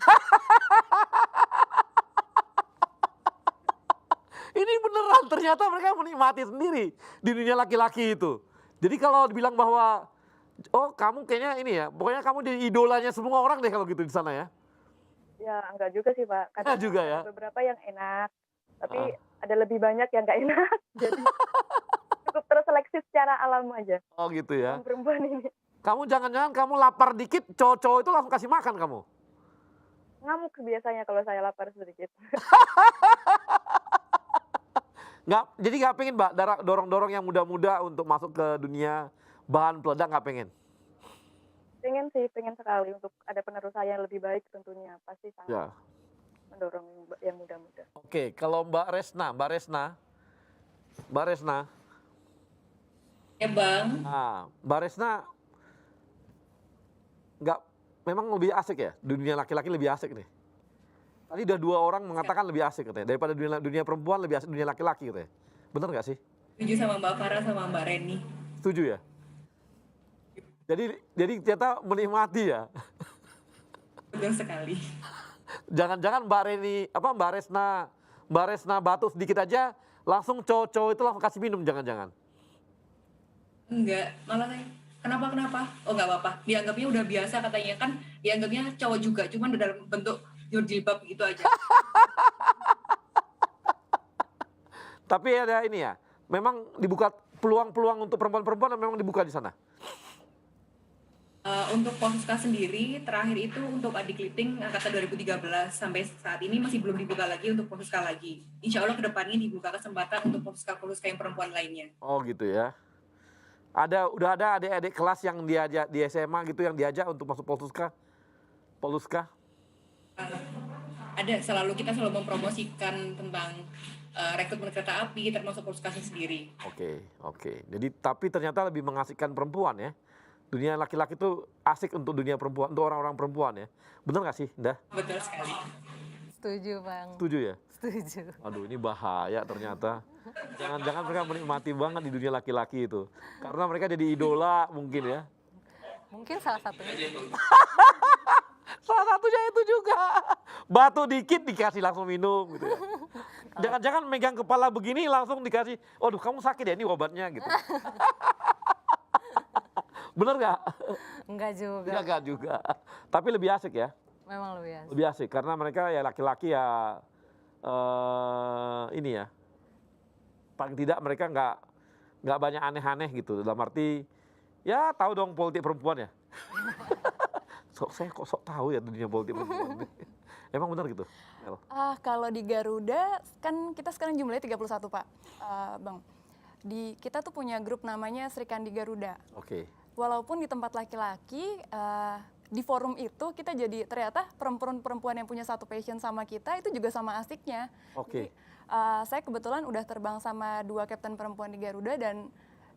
Ini beneran, ternyata mereka menikmati sendiri di dunia laki-laki itu. Jadi kalau dibilang bahwa, oh kamu kayaknya ini ya, pokoknya kamu jadi idolanya semua orang deh kalau gitu di sana ya? Ya enggak juga sih Pak. Kadang juga ya? ada beberapa yang enak, tapi ada lebih banyak yang nggak enak. Jadi cukup terseleksi secara alam aja. Oh gitu ya? Perempuan ini. Kamu jangan-jangan kamu lapar dikit, cowok-cowok itu langsung kasih makan kamu? Ngamuk biasanya kalau saya lapar sedikit. Jadi nggak pengen Mbak dorong-dorong yang muda-muda untuk masuk ke dunia bahan peledak, nggak pengen? Pengen sih, pengen sekali untuk ada penerusan yang lebih baik tentunya. Pasti sangat mendorong yang muda-muda. Oke, kalau Mbak Resna. Ya Bang. Nah, Mbak Resna memang lebih asik ya? Dunia laki-laki lebih asik nih. Tadi udah 2 orang mengatakan lebih asik katanya. Daripada dunia perempuan lebih asik dunia laki-laki katanya. Bener nggak sih? Setuju sama Mbak Farah sama Mbak Reni. Setuju ya? Jadi ternyata menikmati ya? Betul sekali. Jangan-jangan Mbak Resna batuk sedikit aja, langsung cowok-cowok itu langsung kasih minum, jangan-jangan? Enggak, malah kenapa? Oh nggak apa-apa, dianggapnya udah biasa katanya, kan dianggapnya cowok juga, cuman dalam bentuk jilbab gitu aja. Tapi ada ini ya, memang dibuka peluang-peluang untuk perempuan-perempuan memang dibuka di sana? Untuk Polsuska sendiri, terakhir itu untuk adik liting angkatan 2013 sampai saat ini masih belum dibuka lagi untuk Polsuska lagi. Insya Allah kedepannya dibuka kesempatan untuk Polsuska yang perempuan lainnya. Oh gitu ya. Udah ada adik-adik kelas yang diajak di SMA gitu yang diajak untuk masuk Polsuska? Ada, kita selalu mempromosikan tentang rekrutmen kereta api termasuk Polsuska sendiri. Oke. Jadi tapi ternyata lebih mengasihkan perempuan ya. Dunia laki-laki itu asik untuk dunia perempuan, untuk orang-orang perempuan ya. Bener nggak sih, Nda? Betul sekali. Setuju, Bang. Setuju ya? Setuju. Aduh, ini bahaya ternyata. Jangan-jangan mereka menikmati banget di dunia laki-laki itu. Karena mereka jadi idola mungkin ya. Mungkin salah satunya. Salah satunya itu juga. Batu dikit dikasih langsung minum gitu ya. Jangan-jangan megang kepala begini langsung dikasih, waduh kamu sakit ya, ini obatnya gitu. Bener nggak? Enggak juga. Enggak juga. Tapi lebih asik ya? Memang lebih asik. Lebih asik karena mereka ya laki-laki ya ini ya. Paling tidak mereka nggak banyak aneh-aneh gitu. Dalam arti ya tahu dong politik perempuan ya. Saya kok sok tahu ya dunia politik perempuan. Emang benar gitu? Kalau di Garuda kan kita sekarang jumlahnya 31 Pak, Bang. Kita tuh punya grup namanya Sri Kandi Garuda. Oke. walaupun di tempat laki-laki, di forum itu kita jadi ternyata perempuan-perempuan yang punya satu passion sama kita itu juga sama asiknya. Oke. Jadi, saya kebetulan udah terbang sama 2 kapten perempuan di Garuda dan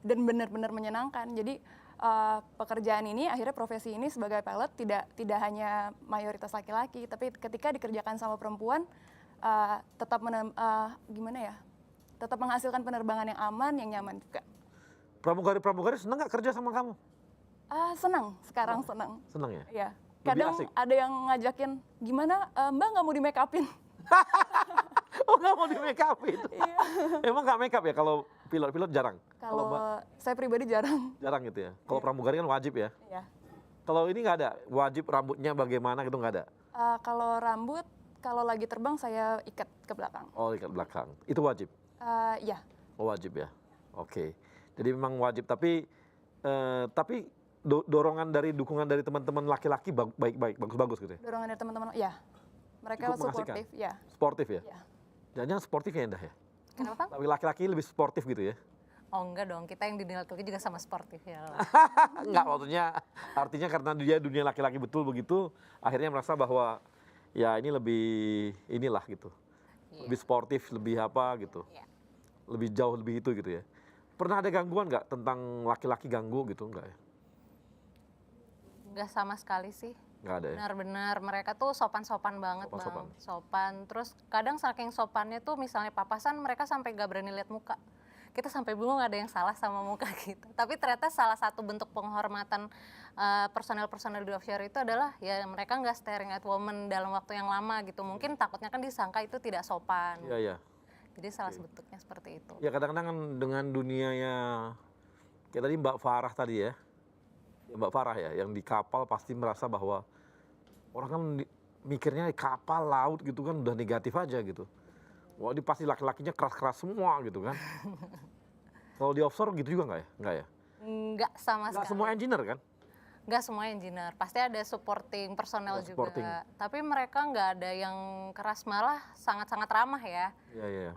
benar-benar menyenangkan. Jadi pekerjaan ini, akhirnya profesi ini sebagai pilot tidak hanya mayoritas laki-laki, tapi ketika dikerjakan sama perempuan tetap tetap menghasilkan penerbangan yang aman, yang nyaman juga. Pramugari senang nggak kerja sama kamu? Senang, sekarang senang. Senang ya? Iya. Lebih Kadang asik? ada yang ngajakin, gimana Mbak nggak mau di make upin? Oh nggak mau di make upin? Iya. Emang nggak make up ya kalau pilot jarang? Kalau saya pribadi jarang. Jarang gitu ya? Kalau pramugari kan wajib ya? Iya. Kalau ini nggak ada? Wajib rambutnya bagaimana gitu nggak ada? Kalau rambut, kalau lagi terbang saya ikat ke belakang. Oh ikat belakang, itu wajib? Iya. Oh wajib ya? Oke. Jadi memang wajib, tapi dukungan dari teman-teman laki-laki baik-baik, bagus-bagus gitu ya? Dorongan dari teman-teman, ya. Mereka Cukup suportif, ya. Sportif ya? Iya. Jangan sportif ya Indah ya? Kenapa? Tapi laki-laki lebih sportif gitu ya? Oh enggak dong, kita yang di dunia laki-laki juga sama sportif ya. Enggak, artinya karena dia dunia laki-laki betul begitu, akhirnya merasa bahwa ya ini inilah gitu. Lebih sportif, lebih apa gitu. Lebih jauh, lebih itu gitu ya. Pernah ada gangguan nggak tentang laki-laki ganggu gitu, enggak ya? Enggak sama sekali sih. Nggak ada ya? Benar-benar mereka tuh sopan-sopan banget Bang. Sopan. Terus kadang saking sopannya tuh misalnya papasan mereka sampai gak berani lihat muka. Kita sampai bingung ada yang salah sama muka kita. Tapi ternyata salah satu bentuk penghormatan personel-personel di offshore itu adalah ya mereka nggak staring at women dalam waktu yang lama gitu. Mungkin takutnya kan disangka itu tidak sopan. Iya, iya. Jadi salah bentuknya seperti itu. Ya kadang-kadang kan dengan dunianya, kayak tadi Mbak Farah tadi ya. Mbak Farah ya, yang di kapal pasti merasa bahwa orang kan mikirnya kapal laut gitu kan udah negatif aja gitu. Wah ini pasti laki-lakinya keras-keras semua gitu kan. Kalau di offshore gitu juga nggak ya? Nggak ya? Nggak sama sekali. Nggak semua engineer kan? Nggak semua engineer, pasti ada supporting personel juga. Tapi mereka nggak ada yang keras, malah sangat-sangat ramah ya. Iya, iya.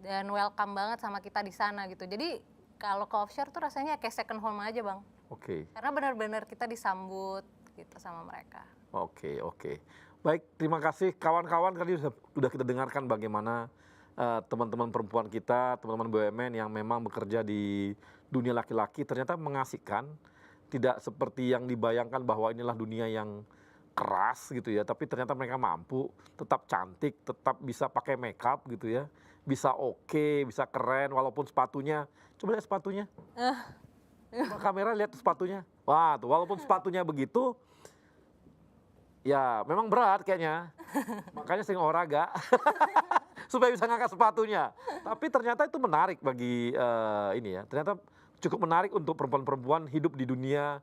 Dan welcome banget sama kita di sana gitu. Jadi kalau ke offshore tuh rasanya kayak second home aja Bang. Oke. Karena benar-benar kita disambut gitu sama mereka. Oke. Baik, terima kasih kawan-kawan. Tadi sudah kita dengarkan bagaimana teman-teman perempuan kita, teman-teman BUMN yang memang bekerja di dunia laki-laki ternyata mengasihkan. Tidak seperti yang dibayangkan bahwa inilah dunia yang keras gitu ya. Tapi ternyata mereka mampu, tetap cantik, tetap bisa pakai makeup gitu ya. Bisa oke, bisa keren walaupun sepatunya. Coba lihat sepatunya. Coba kamera lihat sepatunya. Wah tuh walaupun sepatunya begitu, ya memang berat kayaknya. Makanya sering olahraga. Supaya bisa ngangkat sepatunya. Tapi ternyata itu menarik bagi ini ya. Ternyata cukup menarik untuk perempuan-perempuan hidup di dunia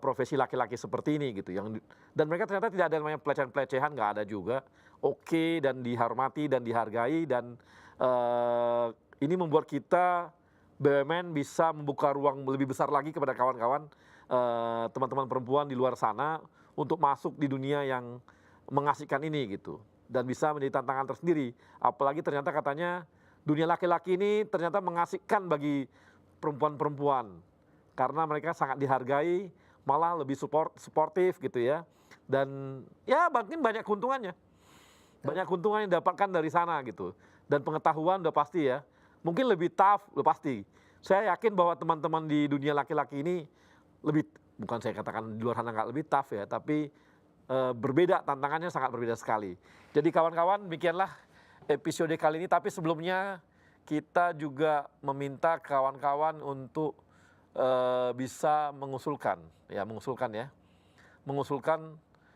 profesi laki-laki seperti ini gitu. Dan mereka ternyata tidak ada yang namanya pelecehan-pelecehan, nggak ada juga. Oke dan dihormati dan dihargai dan ini membuat kita BUMN bisa membuka ruang lebih besar lagi kepada kawan-kawan teman-teman perempuan di luar sana untuk masuk di dunia yang mengasihkan ini gitu dan bisa menjadi tantangan tersendiri. Apalagi ternyata katanya dunia laki-laki ini ternyata mengasihkan bagi perempuan-perempuan karena mereka sangat dihargai, malah lebih suportif gitu ya. Dan ya mungkin banyak keuntungannya. Banyak keuntungan yang didapatkan dari sana gitu. Dan pengetahuan udah pasti ya. Mungkin lebih tough, udah pasti. Saya yakin bahwa teman-teman di dunia laki-laki ini lebih, bukan saya katakan di luar sana nggak lebih tough ya, tapi berbeda, tantangannya sangat berbeda sekali. Jadi kawan-kawan, demikianlah episode kali ini. Tapi sebelumnya kita juga meminta kawan-kawan untuk bisa mengusulkan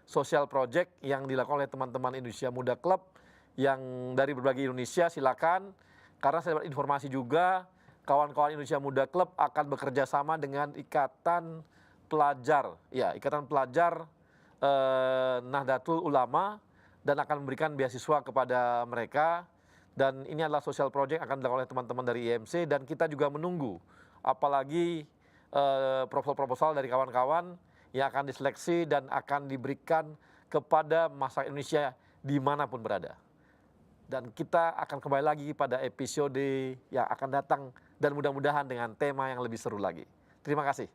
social project yang dilakukan oleh teman-teman Indonesia Muda Club yang dari berbagai Indonesia. Silakan, karena saya dapat informasi juga kawan-kawan Indonesia Muda Club akan bekerja sama dengan Ikatan Pelajar Nahdlatul Ulama dan akan memberikan beasiswa kepada mereka. Dan ini adalah social project akan dilakukan oleh teman-teman dari IMC dan kita juga menunggu apalagi proposal-proposal dari kawan-kawan yang akan diseleksi dan akan diberikan kepada masyarakat Indonesia dimanapun berada. Dan kita akan kembali lagi pada episode yang akan datang dan mudah-mudahan dengan tema yang lebih seru lagi. Terima kasih.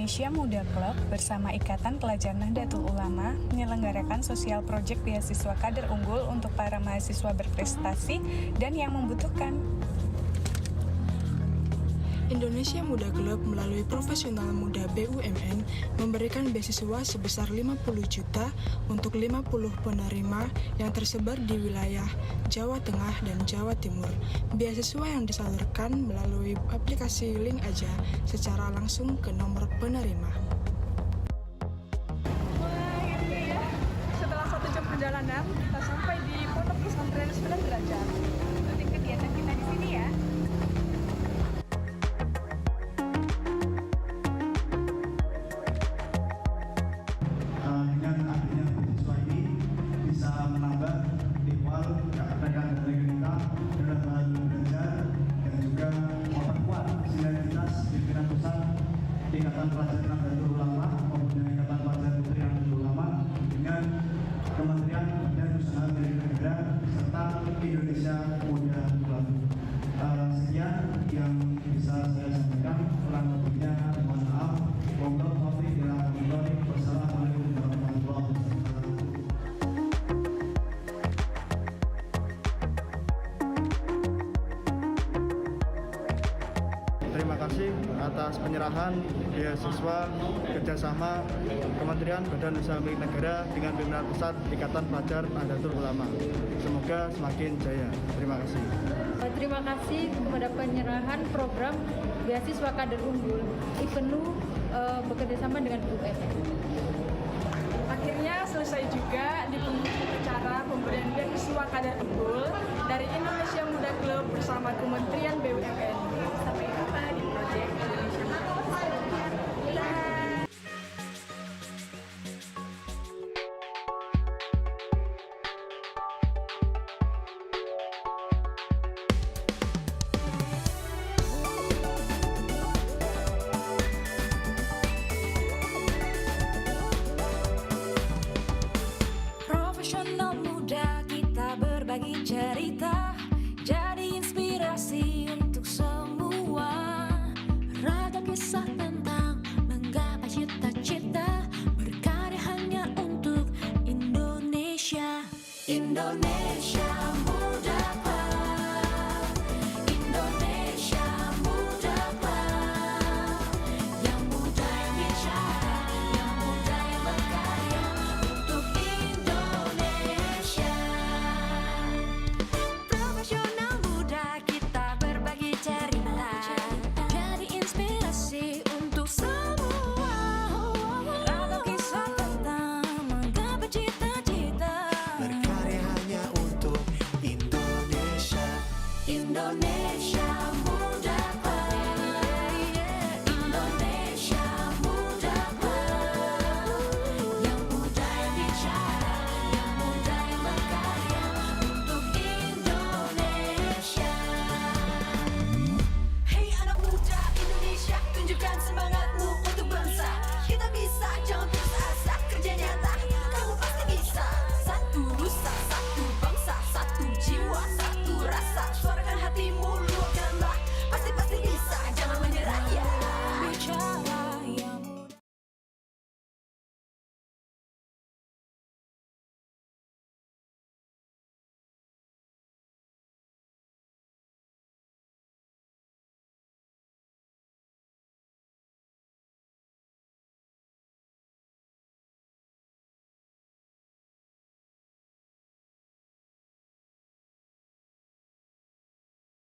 Indonesia Muda Club bersama Ikatan Pelajar Nahdlatul Ulama menyelenggarakan sosial project beasiswa kader unggul untuk para mahasiswa berprestasi dan yang membutuhkan. Indonesia Muda Club melalui Profesional Muda BUMN memberikan beasiswa sebesar 50 juta untuk 50 penerima yang tersebar di wilayah Jawa Tengah dan Jawa Timur. Beasiswa yang disalurkan melalui aplikasi Link Aja secara langsung ke nomor penerima. Setelah 1 jam perjalanan, kita sampai di Pondok Pesantren 9 Derajat. Ikuti kegiatan kita di sini ya. Ikatan Pelajar Nahdlatul Ulama maupun Ikatan Pelajar Putri Nahdlatul Ulama dengan Kementerian Badan Usaha Milik Negara serta Indonesia Muda Club. Sekian yang bisa saya sampaikan, kurang lebihnya mohon maaf. Wabillahi taufiq wal hidayah. Wassalamualaikum warahmatullahi wabarakatuh. Terima kasih atas penyerahan beasiswa kerjasama Kementerian Badan Usaha Milik Negara dengan pimpinan pusat Ikatan Pelajar Nahdlatul Ulama. Semoga semakin jaya. Terima kasih. Terima kasih kepada penyerahan program beasiswa kader unggul IPENU bekerjasama dengan BUMN. Akhirnya selesai juga di penghujung acara pemberian beasiswa kader unggul dari Indonesia Muda Club bersama Kementerian BUMN. Sampai jumpa di proyek Indonesia Muda. Profesional muda, kita berbagi cerita, jadi inspirasi untuk semua. Ragam kisah tentang menggapai cita-cita, berkarya hanya untuk Indonesia. Indonesia Muda Club, Indonesia Muda Club, yang muda yang bicara, yang muda yang berkarya untuk Indonesia. Profesional muda, kita berbagi cerita, jadi inspirasi untuk semua. Ragam kisah tentang menggapai cita-cita, berkarya hanya untuk Indonesia. Indonesia Muda